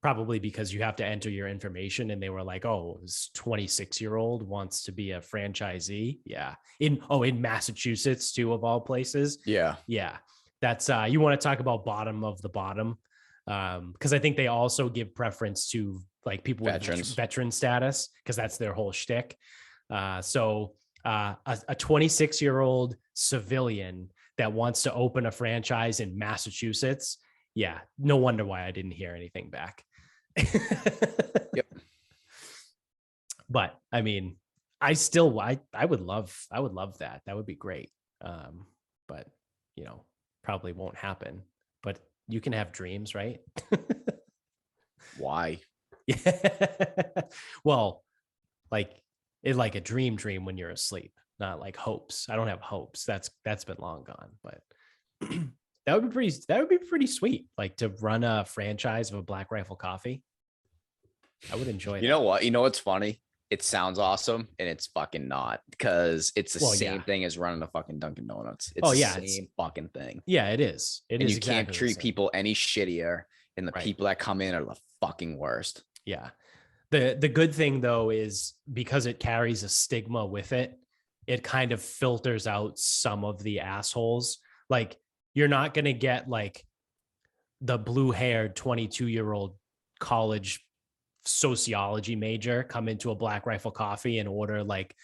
Probably because you have to enter your information, and they were like, oh, this 26-year-old wants to be a franchisee. Yeah. In Massachusetts too, of all places. Yeah. Yeah. That's you want to talk about bottom of the bottom. Because I think they also give preference to like people with veteran status, because that's their whole shtick. So a 26-year-old civilian that wants to open a franchise in Massachusetts. Yeah. No wonder why I didn't hear anything back. Yep. But I mean, I would love that. That would be great. But probably won't happen, but you can have dreams, right? Why? Yeah. Well, like it's like a dream when you're asleep, not like hopes. I don't have hopes. That's been long gone, but That would be pretty sweet. Like to run a franchise of a Black Rifle Coffee. I would enjoy You that. know what? You know what's funny? It sounds awesome, and it's fucking not, because it's the Well, same yeah. thing as running a fucking Dunkin' Donuts. It's Oh the yeah, same fucking thing. yeah, it is. It And is you can't exactly the treat same. people any shittier, and the Right. people that come in are the fucking worst. Yeah. The good thing though is because it carries a stigma with it, it kind of filters out some of the assholes. Like you're not going to get like the blue-haired 22-year-old college sociology major come into a Black Rifle Coffee and order like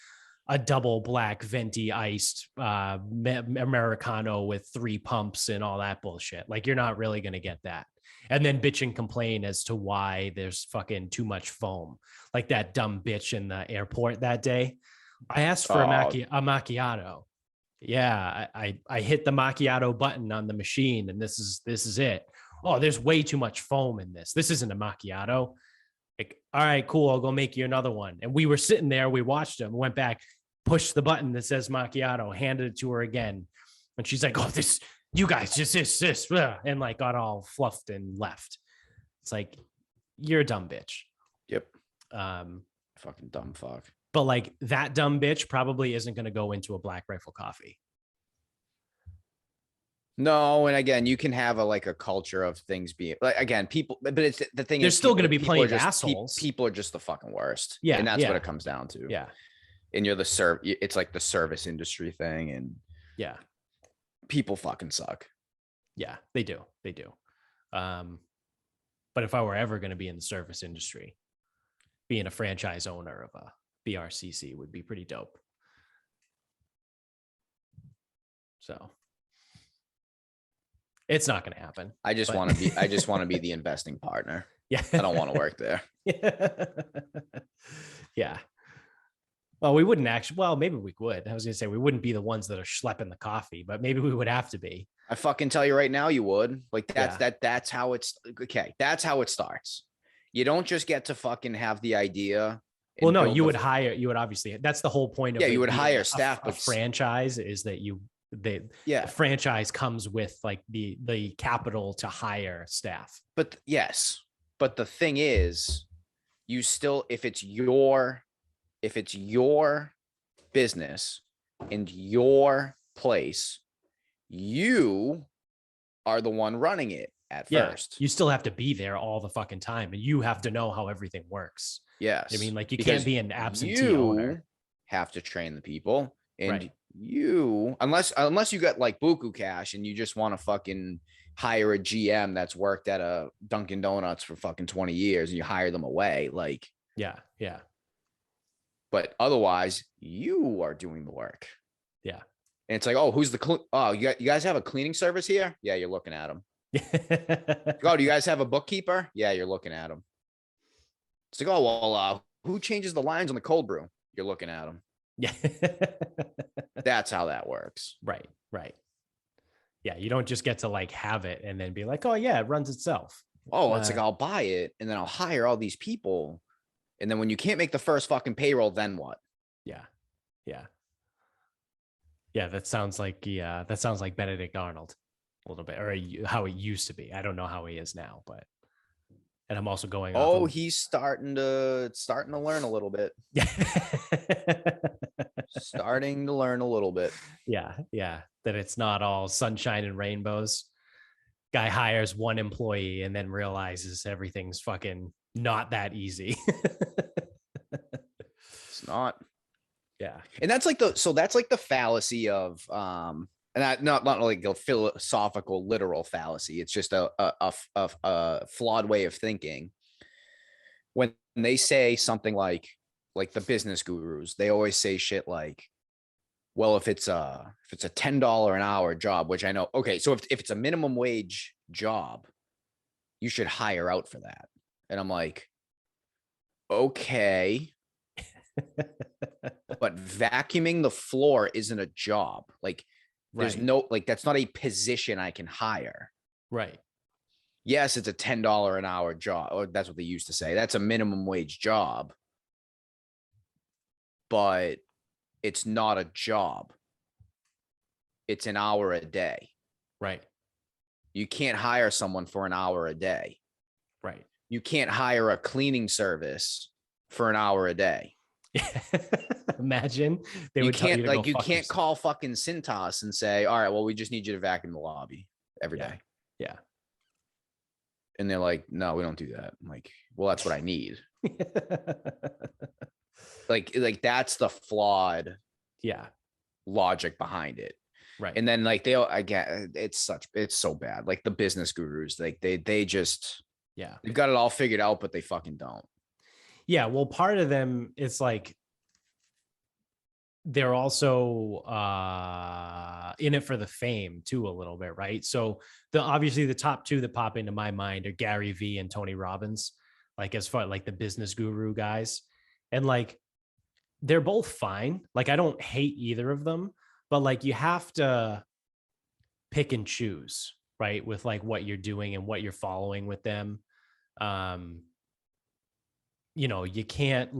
a double black venti iced Americano with 3 pumps and all that bullshit. Like you're not really going to get that. And then bitch and complain as to why there's fucking too much foam. Like that dumb bitch in the airport that day. I asked for a macchiato. Yeah, I hit the macchiato button on the machine and this is it. Oh, there's way too much foam in this. This isn't a macchiato. Like, all right, cool. I'll go make you another one. And we were sitting there. We watched him, went back, pushed the button that says macchiato, handed it to her again. And she's like, oh, this, you guys, just this, and like got all fluffed and left. It's like, you're a dumb bitch. Yep. Fucking dumb fuck. But like that dumb bitch probably isn't going to go into a Black Rifle Coffee. No, and again, you can have a culture of things being like, again, people, but it's the thing. There's still going to be plenty of just, assholes. People are just the fucking worst. Yeah, and that's what it comes down to. Yeah, and you're it's like the service industry thing, and yeah, people fucking suck. Yeah, they do. But if I were ever going to be in the service industry, being a franchise owner of a BRCC would be pretty dope. So it's not going to happen. I just want to be the investing partner. Yeah. I don't want to work there. Yeah. Well, we wouldn't actually. Well, maybe we would. I was going to say we wouldn't be the ones that are schlepping the coffee, but maybe we would have to be. I fucking tell you right now, you would. Like that's how it's okay. That's how it starts. You don't just get to fucking have the idea. Well, no, you would obviously. That's the whole point of you would hire staff. A franchise is that the franchise comes with like the capital to hire staff. But yes, but the thing is, you still, if it's your business and your place, you are the one running it at first. You still have to be there all the fucking time, and you have to know how everything works. Yes, I mean, like you can't be an absentee owner. Have to train the people, and you, unless you got like buku cash and you just want to fucking hire a GM that's worked at a Dunkin' Donuts for fucking 20 years and you hire them away, like yeah. But otherwise, you are doing the work. Yeah. And it's like, oh, who's you guys have a cleaning service here? Yeah, you're looking at them. Oh, do you guys have a bookkeeper? Yeah, you're looking at them. It's like, oh, well, who changes the lines on the cold brew? You're looking at them. Yeah. That's how that works. Right. Yeah, you don't just get to like have it and then be like, oh yeah, it runs itself. Oh, it's like, I'll buy it and then I'll hire all these people. And then when you can't make the first fucking payroll, then what? Yeah. That sounds like Benedict Arnold a little bit, or how he used to be. I don't know how he is now, but. And I'm also going. Oh, he's starting to learn a little bit. Yeah. Starting to learn a little bit. Yeah. That it's not all sunshine and rainbows. Guy hires one employee and then realizes everything's fucking not that easy. It's not. Yeah. And that's like the fallacy of and not like a philosophical literal fallacy. It's just a flawed way of thinking. When they say something like the business gurus, they always say shit like, well, if it's a $10 an hour job, which I know, okay, so if it's a minimum wage job, you should hire out for that. And I'm like, okay. But vacuuming the floor isn't a job. Like there's no, like, that's not a position I can hire. Right. Yes, it's a $10 an hour job. Or that's what they used to say. That's a minimum wage job. But it's not a job. It's an hour a day. Right. You can't hire someone for an hour a day. Right. You can't hire a cleaning service for an hour a day. Imagine they would tell you to go you fuck can't yourself. call fucking Cintas and say, all right, well, we just need you to vacuum the lobby every Yeah. day. Yeah. And they're like, no, we don't do that. I'm like, well, that's what I need. like that's the flawed Yeah. logic behind it. Right. And then like again, it's so bad. Like the business gurus, like they just, yeah, they've got it all figured out, but they fucking don't. Yeah. Well, part of them, it's like they're also in it for the fame too, a little bit, right? So obviously the top two that pop into my mind are Gary V and Tony Robbins, like as far like the business guru guys. And like they're both fine. Like I don't hate either of them, but like you have to pick and choose, right? With like what you're doing and what you're following with them. Um, you can't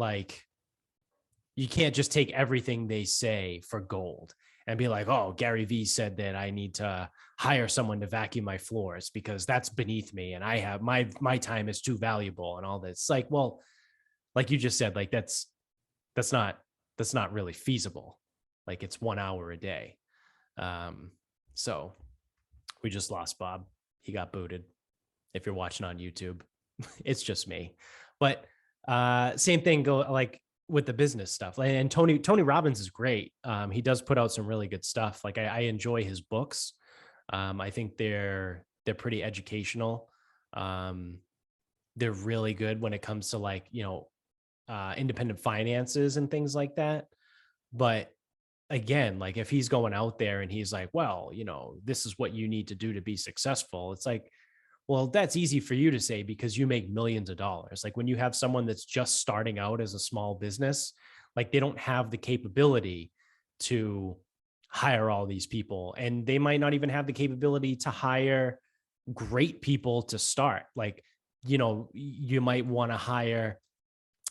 just take everything they say for gold and be like, oh, Gary V said that I need to hire someone to vacuum my floors because that's beneath me. And I have my time is too valuable and all this. Like, well, like you just said, like that's not really feasible. Like it's 1 hour a day. So we just lost Bob. He got booted. If you're watching on YouTube, it's just me. But same thing go like with the business stuff. And Tony Robbins is great. He does put out some really good stuff. Like I enjoy his books. I think they're pretty educational. They're really good when it comes to like, independent finances and things like that. But again, like if he's going out there and he's like, well, this is what you need to do to be successful. It's like, well, that's easy for you to say because you make millions of dollars. Like when you have someone that's just starting out as a small business, like they don't have the capability to hire all these people, and they might not even have the capability to hire great people to start. Like, you might want to hire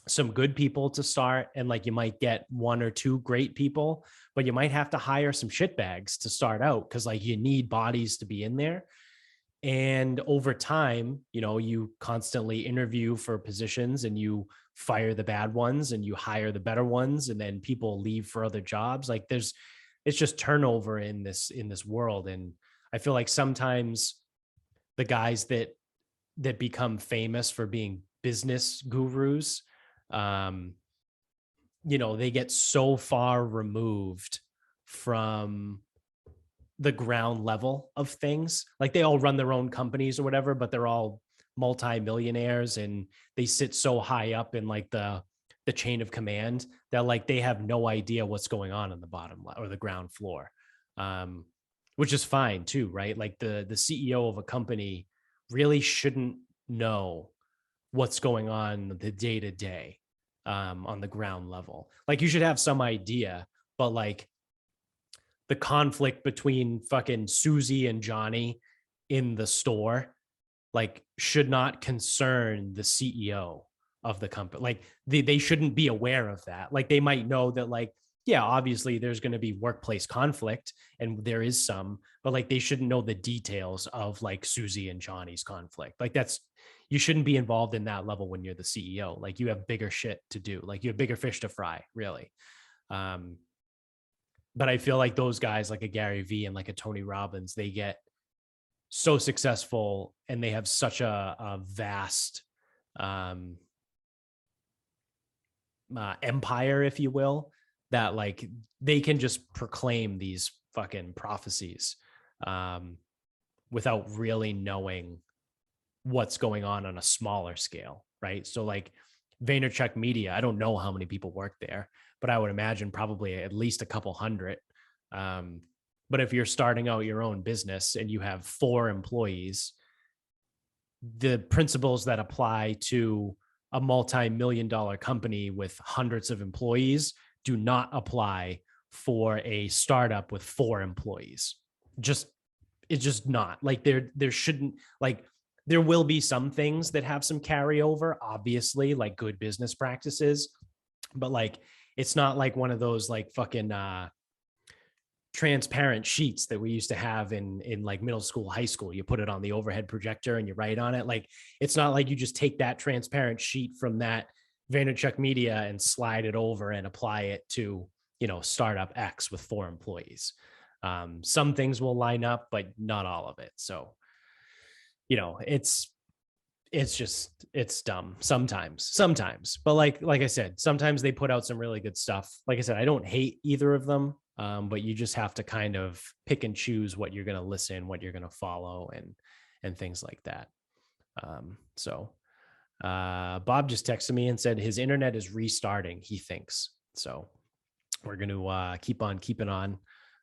some good people to start, and like you might get one or two great people, but you might have to hire some shitbags to start out because like you need bodies to be in there. And over time, you constantly interview for positions and you fire the bad ones and you hire the better ones, and then people leave for other jobs. Like it's just turnover in this world. And I feel like sometimes the guys that become famous for being business gurus, they get so far removed from the ground level of things. Like they all run their own companies or whatever, but they're all multi-millionaires and they sit so high up in like the chain of command that like they have no idea what's going on the bottom or the ground floor. Which is fine too, right? Like the CEO of a company really shouldn't know what's going on the day to day on the ground level. Like you should have some idea, but like the conflict between fucking Susie and Johnny in the store, like should not concern the CEO of the company. Like they shouldn't be aware of that. Like they might know that like, yeah, obviously there's going to be workplace conflict and there is some, but like they shouldn't know the details of like Susie and Johnny's conflict. Like you shouldn't be involved in that level when you're the CEO. Like you have bigger shit to do. Like you have bigger fish to fry, really. But I feel like those guys like a Gary V and like a Tony Robbins, they get so successful and they have such a vast empire, if you will, that like they can just proclaim these fucking prophecies without really knowing what's going on a smaller scale, right? So like Vaynerchuk Media, I don't know how many people work there, but I would imagine probably at least a couple hundred. But if you're starting out your own business and you have 4 employees, the principles that apply to a multi-million-dollar company with hundreds of employees do not apply for a startup with 4 employees. It's just not. Like there shouldn't, like there will be some things that have some carryover, obviously, like good business practices, but like it's not like one of those like fucking transparent sheets that we used to have in like middle school, high school. You put it on the overhead projector and you write on it. Like, it's not like you just take that transparent sheet from that Vaynerchuk Media and slide it over and apply it to, startup X with 4 employees. Some things will line up, but not all of it. So, it's dumb sometimes, but like I said, sometimes they put out some really good stuff. Like I said, I don't hate either of them. But you just have to kind of pick and choose what you're going to listen, what you're going to follow, and things like that. Bob just texted me and said his internet is restarting, he thinks. So we're going to keep on keeping on.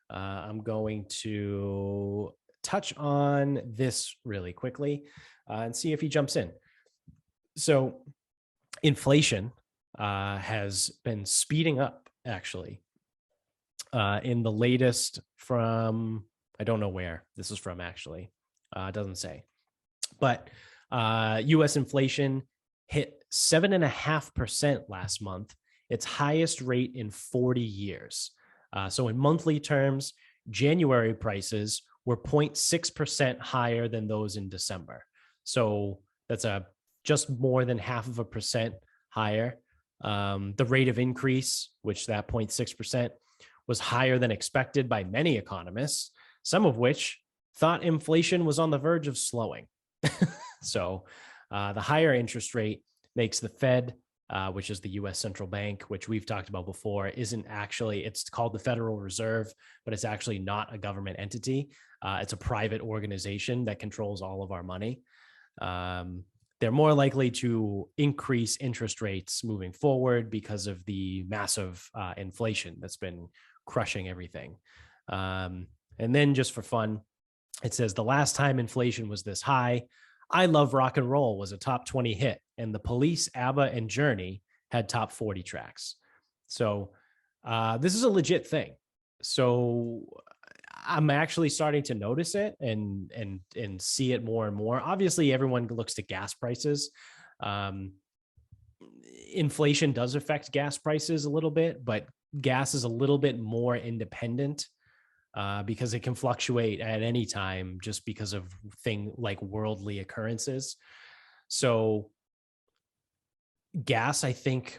I'm going to touch on this really quickly and see if he jumps in. So inflation has been speeding up, actually. In the latest from, I don't know where this is from, actually. It doesn't say. But US inflation hit 7.5% last month, its highest rate in 40 years. So in monthly terms, January prices were 0.6% higher than those in December. So that's just more than 0.5% higher. The rate of increase, which that 0.6%, was higher than expected by many economists, some of which thought inflation was on the verge of slowing. So the higher interest rate makes the Fed, which is the US central bank, which we've talked about before, isn't actually, it's called the Federal Reserve, but it's actually not a government entity. It's a private organization that controls all of our money. They're more likely to increase interest rates moving forward because of the massive inflation that's been crushing everything. And then just for fun, it says the last time inflation was this high, I Love Rock and Roll was a top 20 hit, and The Police, ABBA, and Journey had top 40 tracks. So this is a legit thing. So I'm actually starting to notice it and see it more and more. Obviously, everyone looks to gas prices. Inflation does affect gas prices a little bit, but gas is a little bit more independent because it can fluctuate at any time just because of like worldly occurrences. So gas, I think,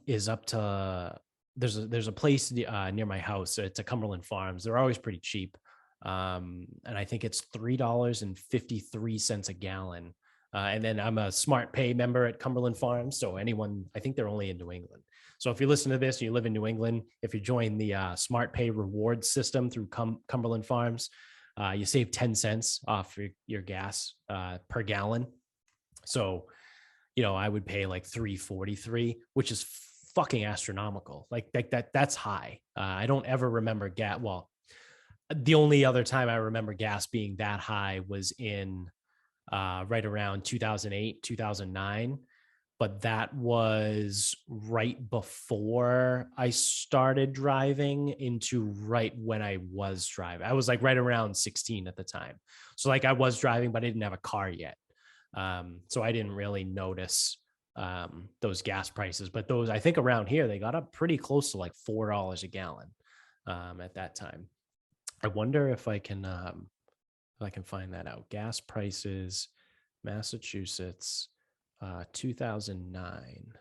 is up to, there's a place near my house. It's a Cumberland Farms. They're always pretty cheap. And I think it's $3.53 a gallon. And then I'm a Smart Pay member at Cumberland Farms. So anyone, I think they're only in New England. So if you listen to this and you live in New England, if you join the Smart Pay reward system through Cumberland Farms, you save 10 cents off your gas per gallon. So, I would pay like $3.43, which is fucking astronomical. Like that's high. I don't ever remember gas. Well, the only other time I remember gas being that high was in right around 2008, 2009. But that was right before I started driving into right when I was driving. I was like right around 16 at the time. So like I was driving, but I didn't have a car yet. So I didn't really notice those gas prices. But those, I think around here, they got up pretty close to like $4 a gallon at that time. I wonder if I can find that out. Gas prices, Massachusetts, 2009.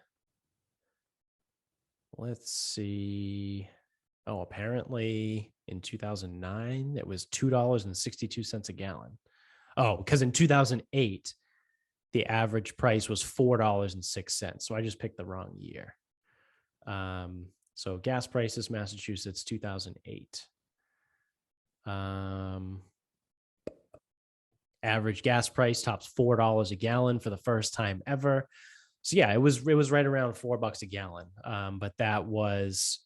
Let's see. Oh, apparently in 2009, it was $2.62 a gallon. Oh, because in 2008, the average price was $4.06. So I just picked the wrong year. So gas prices, Massachusetts, 2008. Average gas price tops $4 a gallon for the first time ever. So yeah, it was right around $4 a gallon. But that was,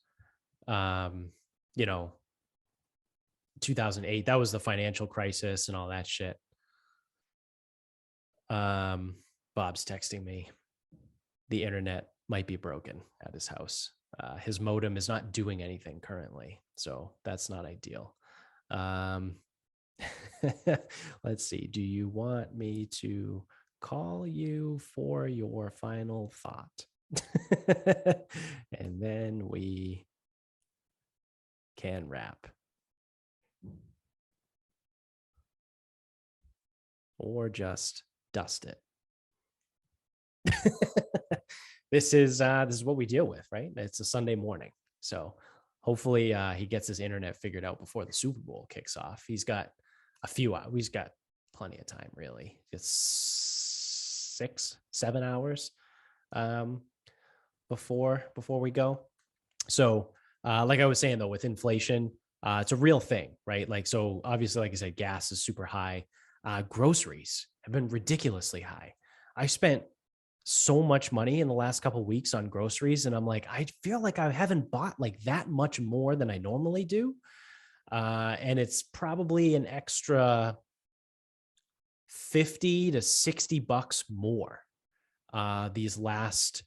2008. That was the financial crisis and all that shit. Bob's texting me. The internet might be broken at his house. His modem is not doing anything currently, so that's not ideal. Let's see. Do you want me to call you for your final thought? And then we can wrap. or just dust it. This is what we deal with, right? It's a Sunday morning. So hopefully he gets his internet figured out before the Super Bowl kicks off. He's got a few hours. He's got plenty of time, really. It's 6-7 hours before we go. So like I was saying though, with inflation, it's a real thing, right? Like, so obviously, like I said, gas is super high. Groceries have been ridiculously high. I spent so much money in the last couple of weeks on groceries, and I'm like, I feel like I haven't bought like that much more than I normally do. And it's probably an extra 50 to 60 bucks more these last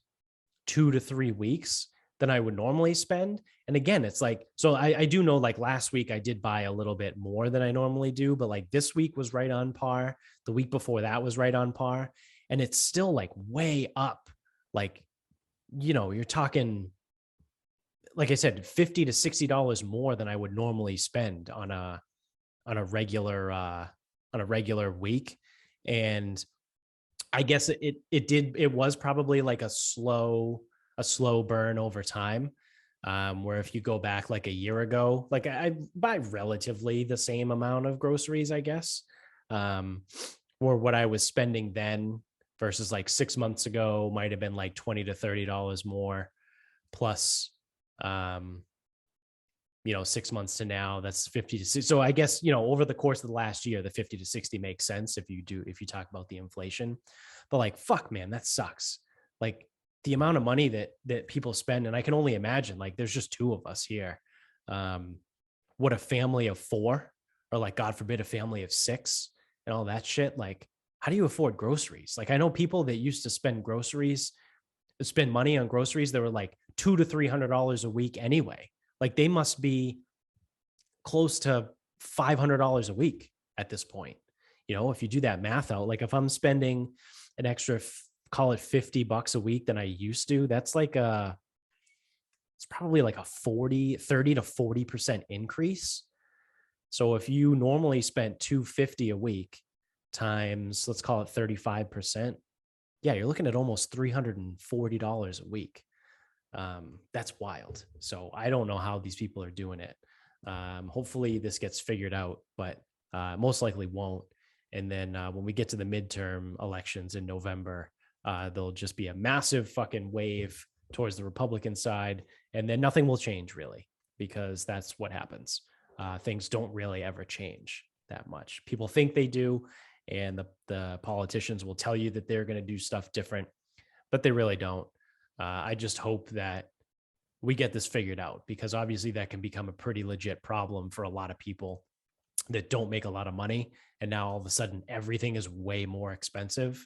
2 to 3 weeks than I would normally spend. And again, it's like, so I do know like last week I did buy a little bit more than I normally do, but like this week was right on par. The week before that was right on par. And it's still like way up. Like, you're talking, like I said, 50 to $60 more than I would normally spend on a regular week. And I guess it was probably like a slow burn over time. Where if you go back like a year ago, like I buy relatively the same amount of groceries, I guess, or what I was spending then versus like 6 months ago might have been like $20 to $30 more plus, 6 months to now, that's 50 to 60. So I guess, over the course of the last year, the 50 to 60 makes sense if you talk about the inflation, but like, fuck, man, that sucks. Like the amount of money that people spend. And I can only imagine, like, there's just two of us here. What a family of four, or like, God forbid, a family of six and all that shit. Like, how do you afford groceries? Like, I know people that used to spend money on groceries that were like $200 to $300 a week anyway. Like they must be close to $500 a week at this point. If you do that math out, like if I'm spending an extra, call it $50 a week than I used to, that's like it's probably like a 30 to 40% increase. So if you normally spent $250 a week times, let's call it 35%, yeah, you're looking at almost $340 a week. That's wild. So I don't know how these people are doing it. Hopefully this gets figured out, but most likely won't. And then when we get to the midterm elections in November, there'll just be a massive fucking wave towards the Republican side, and then nothing will change really, because that's what happens. Things don't really ever change that much. People think they do, and the politicians will tell you that they're going to do stuff different, but they really don't. I just hope that we get this figured out, because obviously that can become a pretty legit problem for a lot of people that don't make a lot of money. And now all of a sudden everything is way more expensive.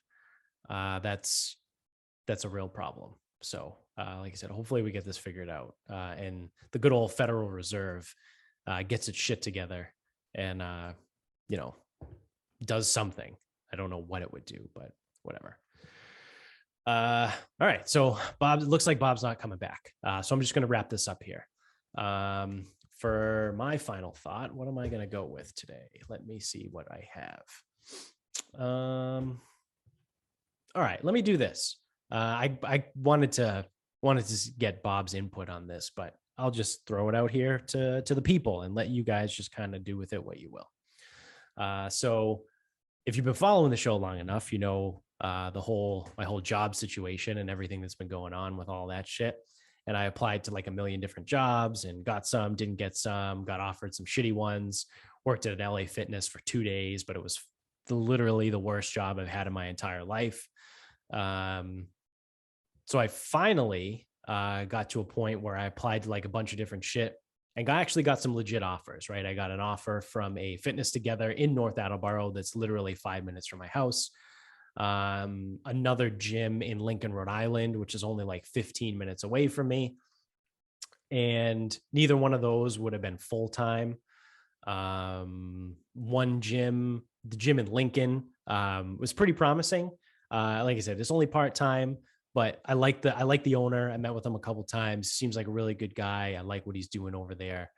That's a real problem. So like I said, hopefully we get this figured out, and the good old Federal Reserve gets its shit together and, does something. I don't know what it would do, but whatever. All right. So Bob, it looks like Bob's not coming back. So I'm just going to wrap this up here. For my final thought, what am I going to go with today? Let me see what I have. All right, let me do this. I wanted to get Bob's input on this, but I'll just throw it out here to the people and let you guys just kind of do with it what you will. So if you've been following the show long enough, my whole job situation and everything that's been going on with all that shit. And I applied to like a million different jobs and got some, didn't get some, got offered some shitty ones, worked at an LA Fitness for 2 days, but it was literally the worst job I've had in my entire life. So I finally got to a point where I applied to like a bunch of different shit and actually got some legit offers, right? I got an offer from a Fitness Together in North Attleboro that's literally 5 minutes from my house. Another gym in Lincoln, Rhode Island, which is only like 15 minutes away from me. And neither one of those would have been full-time. One gym, the gym in Lincoln, was pretty promising. Like I said, it's only part-time, but I like the owner. I met with him a couple times. Seems like a really good guy. I like what he's doing over there.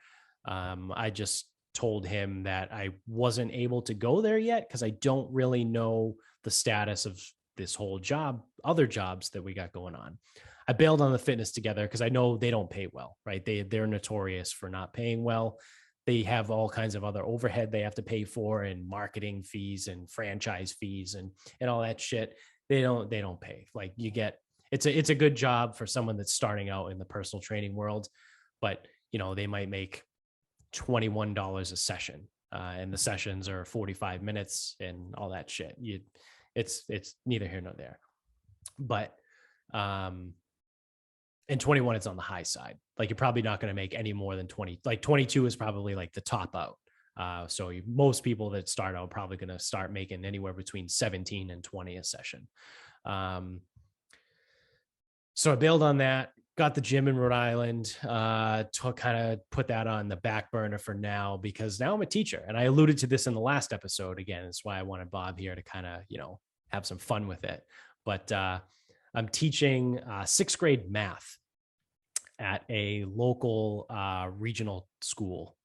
I just told him that I wasn't able to go there yet because I don't really know the status of this whole job, other jobs that we got going on. I bailed on the fitness together because I know they don't pay well, right? They're notorious for not paying well. They have all kinds of other overhead they have to pay for, and marketing fees and franchise fees and all that shit. They don't pay. Like, you get, it's a good job for someone that's starting out in the personal training world, but they might make $21 a session, and the sessions are 45 minutes and all that shit. It's neither here nor there. But and 21, it's on the high side. Like, you're probably not going to make any more than 20. Like, 22 is probably like the top out. So most people that start out are probably going to start making anywhere between 17 and 20 a session. So I bailed on that, got the gym in Rhode Island, to kind of put that on the back burner for now, because now I'm a teacher. And I alluded to this in the last episode. Again, that's why I wanted Bob here to kind of, have some fun with it. But I'm teaching sixth grade math at a local regional school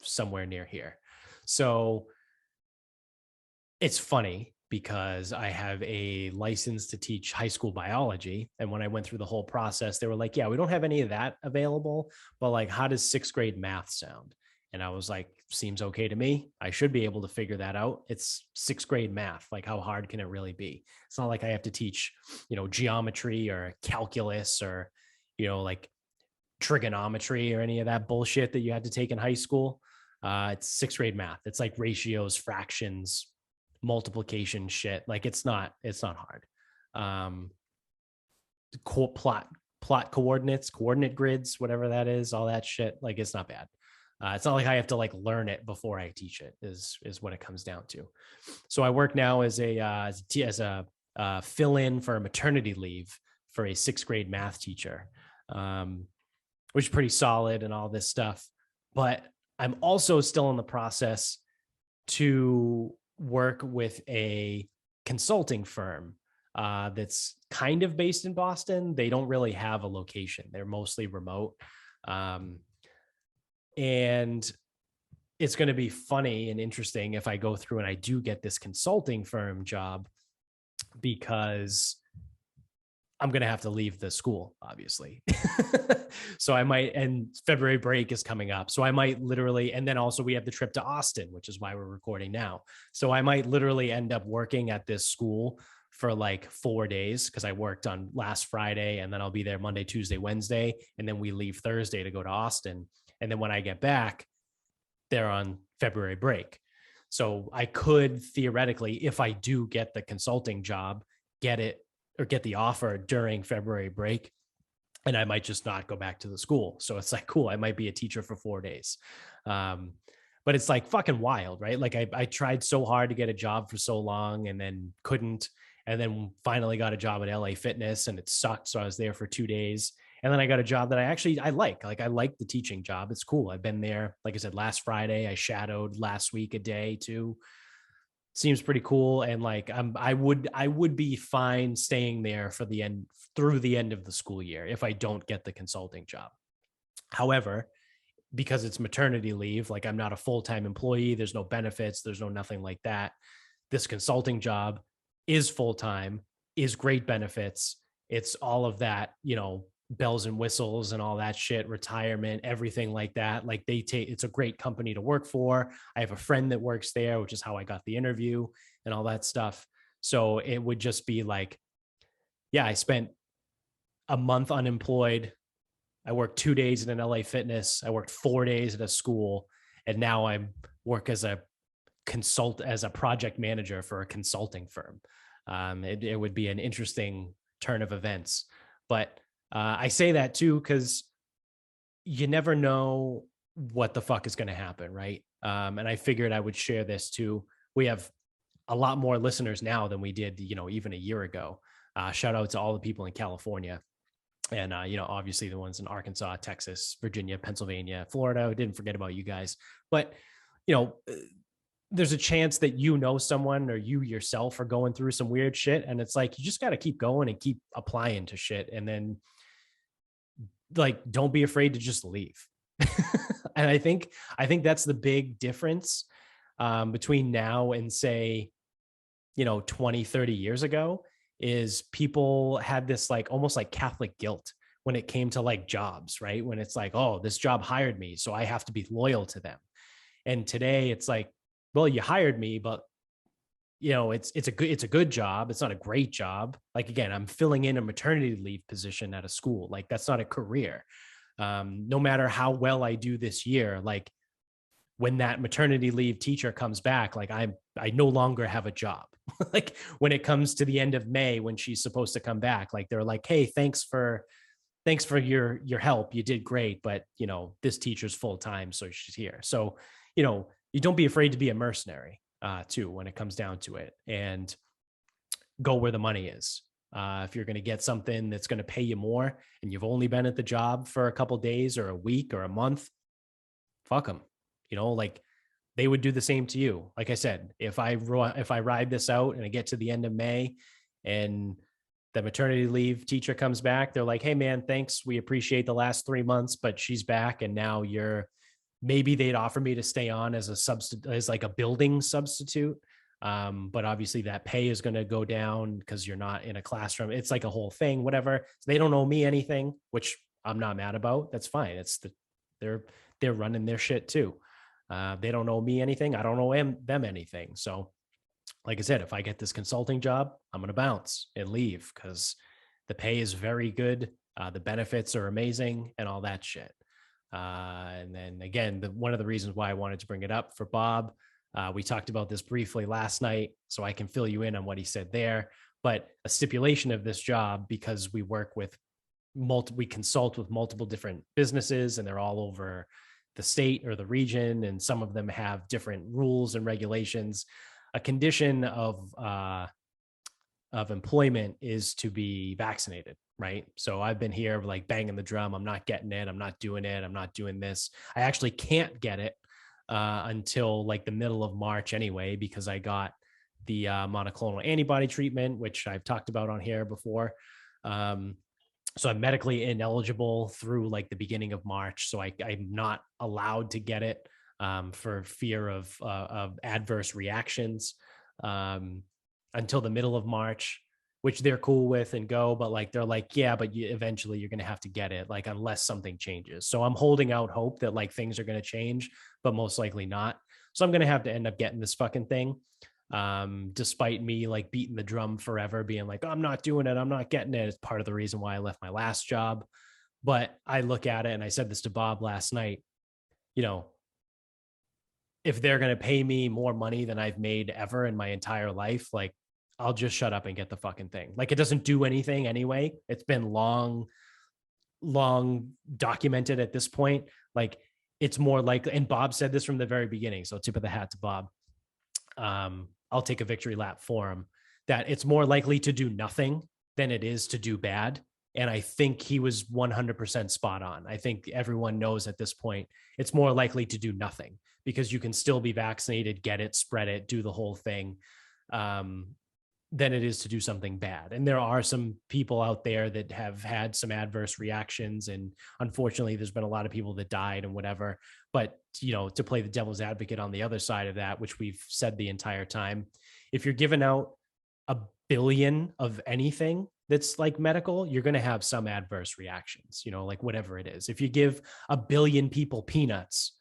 somewhere near here. So it's funny because I have a license to teach high school biology. And when I went through the whole process, they were like, yeah, we don't have any of that available, but like, how does sixth grade math sound? And I was like, seems okay to me. I should be able to figure that out. It's sixth grade math. Like, how hard can it really be? It's not like I have to teach, geometry or calculus or, like trigonometry or any of that bullshit that you had to take in high school. It's sixth grade math. It's like ratios, fractions, multiplication shit. Like, it's not hard. Plot coordinates, coordinate grids, whatever that is, all that shit. Like, it's not bad. It's not like I have to like learn it before I teach it, is what it comes down to. So I work now as a fill-in for a maternity leave for a sixth grade math teacher, which is pretty solid and all this stuff. But I'm also still in the process to work with a consulting firm that's kind of based in Boston. They don't really have a location. They're mostly remote. And it's going to be funny and interesting if I go through and I do get this consulting firm job, because I'm going to have to leave the school, obviously. So I might, and February break is coming up. So I might literally, and then also we have the trip to Austin, which is why we're recording now. So I might literally end up working at this school for like 4 days, because I worked on last Friday, and then I'll be there Monday, Tuesday, Wednesday. And then we leave Thursday to go to Austin. And then when I get back, they're on February break. So I could theoretically, if I do get the consulting job, get the offer during February break, and I might just not go back to the school. So it's like, cool, I might be a teacher for 4 days. But it's like fucking wild, right? Like, I tried so hard to get a job for so long and then couldn't, and then finally got a job at LA Fitness, and it sucked. So I was there for 2 days. And then I got a job that I like the teaching job. It's cool. I've been there. Like I said, last Friday, I shadowed last week a day too. Seems pretty cool. And like, I would be fine staying there through the end of the school year if I don't get the consulting job. However, because it's maternity leave, like, I'm not a full-time employee. There's no benefits. There's no nothing like that. This consulting job is full-time, is great benefits. It's all of that, bells and whistles and all that shit, retirement, everything like that. Like, it's a great company to work for. I have a friend that works there, which is how I got the interview and all that stuff. So it would just be like, yeah, I spent a month unemployed. I worked 2 days at an LA Fitness. I worked 4 days at a school. And now I work as a project manager for a consulting firm. It would be an interesting turn of events. But I say that too, because you never know what the fuck is going to happen, right? And I figured I would share this too. We have a lot more listeners now than we did, even a year ago. Shout out to all the people in California. And, obviously the ones in Arkansas, Texas, Virginia, Pennsylvania, Florida. I didn't forget about you guys. But, there's a chance that someone or you yourself are going through some weird shit. And it's like, you just got to keep going and keep applying to shit. And then, like, don't be afraid to just leave. And I think that's the big difference between now and say, 20, 30 years ago, is people had this like almost like Catholic guilt when it came to like jobs, right? When it's like, oh, this job hired me, so I have to be loyal to them. And today it's like, well, you hired me, but it's a good job. It's not a great job. Like again, I'm filling in a maternity leave position at a school. Like that's not a career. No matter how well I do this year, like when that maternity leave teacher comes back, like I no longer have a job. Like when it comes to the end of May, when she's supposed to come back, like they're like, hey, thanks for your help. You did great, but this teacher's full time, so she's here. So, you don't be afraid to be a mercenary too when it comes down to it, and go where the money is. If you're going to get something that's going to pay you more, and you've only been at the job for a couple days or a week or a month, fuck them. Like they would do the same to you. Like I said, if I ride this out and I get to the end of May and the maternity leave teacher comes back, they're like, hey man, thanks. We appreciate the last 3 months, but she's back. And now maybe they'd offer me to stay on as a substitute, as like a building substitute. But obviously that pay is going to go down because you're not in a classroom. It's like a whole thing, whatever. So they don't owe me anything, which I'm not mad about. That's fine. They're running their shit too. They don't owe me anything. I don't owe them anything. So like I said, if I get this consulting job, I'm going to bounce and leave because the pay is very good. The benefits are amazing and all that shit. And then again, one of the reasons why I wanted to bring it up for Bob, we talked about this briefly last night, so I can fill you in on what he said there. But a stipulation of this job, because we work with we consult with multiple different businesses, and they're all over the state or the region, and some of them have different rules and regulations. A condition of employment is to be vaccinated, right? So I've been here like banging the drum. I'm not getting it. I'm not doing it. I'm not doing this. I actually can't get it until like the middle of March anyway, because I got the monoclonal antibody treatment, which I've talked about on here before. So I'm medically ineligible through like the beginning of March. So I'm not allowed to get it for fear of adverse reactions until the middle of March, which they're cool with and go. But like, they're like, yeah, but eventually you're going to have to get it, like, unless something changes. So I'm holding out hope that like things are going to change, but most likely not. So I'm going to have to end up getting this fucking thing. Despite me like beating the drum forever, being like, oh, I'm not doing it, I'm not getting it. It's part of the reason why I left my last job. But I look at it, and I said this to Bob last night, if they're going to pay me more money than I've made ever in my entire life, like, I'll just shut up and get the fucking thing. Like, it doesn't do anything anyway. It's been long documented at this point. Like, it's more like, and Bob said this from the very beginning, so tip of the hat to Bob. I'll take a victory lap for him, that it's more likely to do nothing than it is to do bad. And I think he was 100% spot on. I think everyone knows at this point, it's more likely to do nothing because you can still be vaccinated, get it, spread it, do the whole thing, than it is to do something bad. And there are some people out there that have had some adverse reactions. And unfortunately, there's been a lot of people that died and whatever. But, to play the devil's advocate on the other side of that, which we've said the entire time, if you're giving out 1 billion of anything that's like medical, you're going to have some adverse reactions, like whatever it is. If you give 1 billion people peanuts,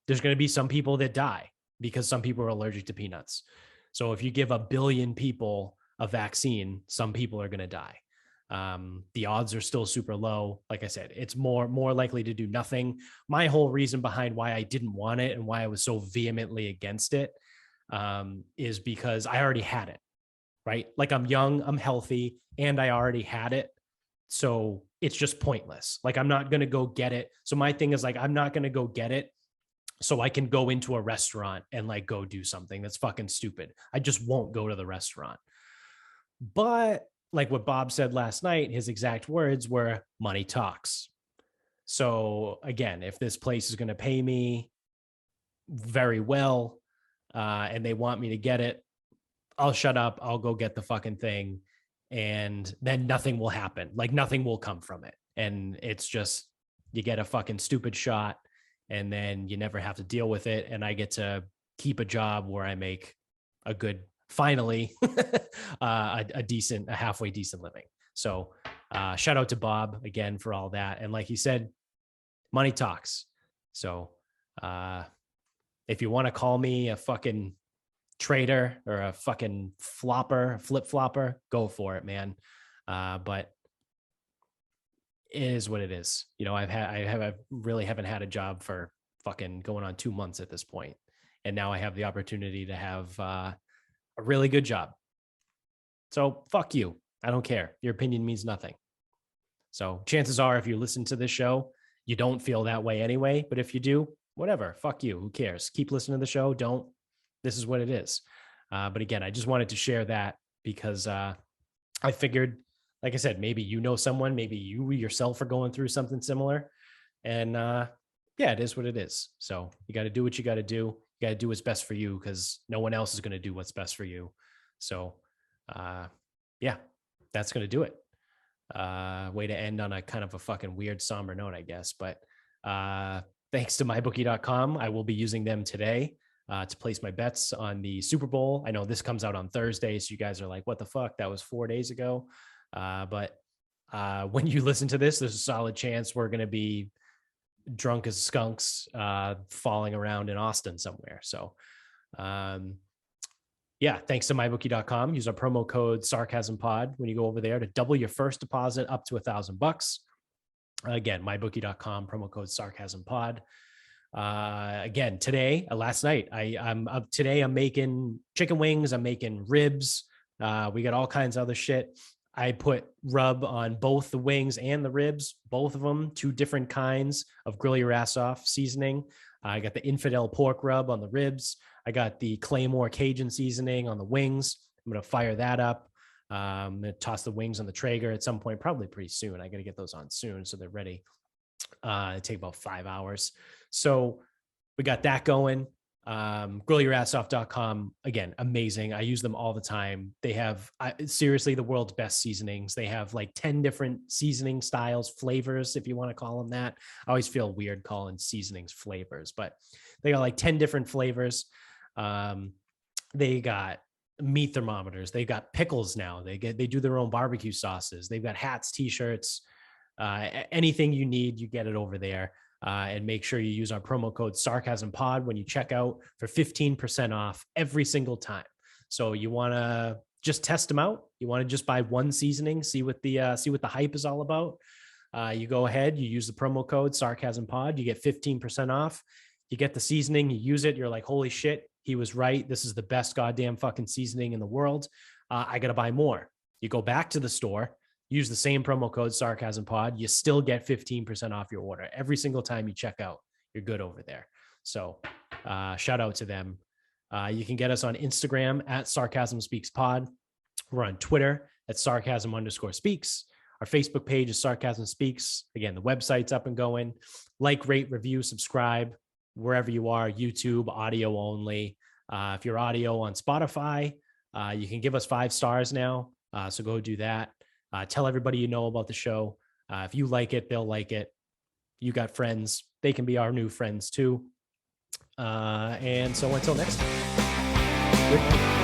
there's going to be some people that die because some people are allergic to peanuts. So if you give 1 billion people a vaccine, some people are going to die. The odds are still super low. Like I said, it's more likely to do nothing. My whole reason behind why I didn't want it and why I was so vehemently against it is because I already had it, right? Like, I'm young, I'm healthy, and I already had it. So it's just pointless. Like, I'm not going to go get it. So my thing is like, I'm not going to go get it so I can go into a restaurant and like go do something that's fucking stupid. I just won't go to the restaurant. But like what Bob said last night, his exact words were, money talks. So again, if this place is going to pay me very well and they want me to get it, I'll shut up. I'll go get the fucking thing. And then nothing will happen. Like, nothing will come from it. And it's just, you get a fucking stupid shot and then you never have to deal with it. And I get to keep a job where I make a good, finally, a halfway decent living. So shout out to Bob again for all that. And like he said, money talks. So if you want to call me a fucking trader or a fucking flip flopper, go for it, man. But it is what it is. You know, I really haven't had a job for fucking going on 2 months at this point. And now I have the opportunity to have a really good job. So fuck you. I don't care. Your opinion means nothing. So chances are, if you listen to this show, you don't feel that way anyway. But if you do, whatever, fuck you. Who cares? Keep listening to the show. Don't. This is what it is. But again, I just wanted to share that because I figured, like I said, maybe you know someone, maybe you yourself are going through something similar. And yeah, it is what it is. So you got to do what you got to do. You got to do what's best for you because no one else is going to do what's best for you. So yeah, that's going to do it. Way to end on a kind of a fucking weird, somber note, I guess. But thanks to mybookie.com. I will be using them today to place my bets on the Super Bowl. I know this comes out on Thursday, so you guys are like, what the fuck? That was 4 days ago. But when you listen to this, there's a solid chance we're going to be drunk as skunks falling around in Austin somewhere. So yeah, thanks to mybookie.com. Use our promo code SarcasmPod when you go over there to double your first deposit up to $1,000. Again, mybookie.com, promo code SarcasmPod. Again, today, last night, today I'm making chicken wings. I'm making ribs. We got all kinds of other shit. I put rub on both the wings and the ribs, both of them, 2 different kinds of grill your ass off seasoning. I got the infidel pork rub on the ribs. I got the Claymore Cajun seasoning on the wings. I'm going to fire that up. I'm going to toss the wings on the Traeger at some point, probably pretty soon. I got to get those on soon so they're ready. It take about 5 hours. So we got that going. Grillyourassoff.com. Again, amazing. I use them all the time. They have seriously the world's best seasonings. They have like 10 different seasoning styles, flavors, if you want to call them that. I always feel weird calling seasonings flavors, but they got like 10 different flavors. They got meat thermometers. They got pickles now. They do their own barbecue sauces. They've got hats, t-shirts, anything you need, you get it over there. And make sure you use our promo code SarcasmPod when you check out for 15% off every single time. So you want to just test them out. You want to just buy one seasoning, see what the hype is all about. You go ahead, you use the promo code SarcasmPod, you get 15% off. You get the seasoning, you use it. You're like, holy shit, he was right. This is the best goddamn fucking seasoning in the world. I got to buy more. You go back to the store, use the same promo code SarcasmPod. You still get 15% off your order every single time you check out. You're good over there. So shout out to them. You can get us on Instagram at SarcasmSpeaksPod. We're on Twitter at Sarcasm_speaks. Our Facebook page is Sarcasm Speaks. Again, the website's up and going. Like, rate, review, subscribe wherever you are. YouTube, audio only. If you're audio on Spotify, you can give us 5 stars now. So go do that. Tell everybody you know about the show. If you like it, they'll like it. You got friends. They can be our new friends too. And so until next time. Good night.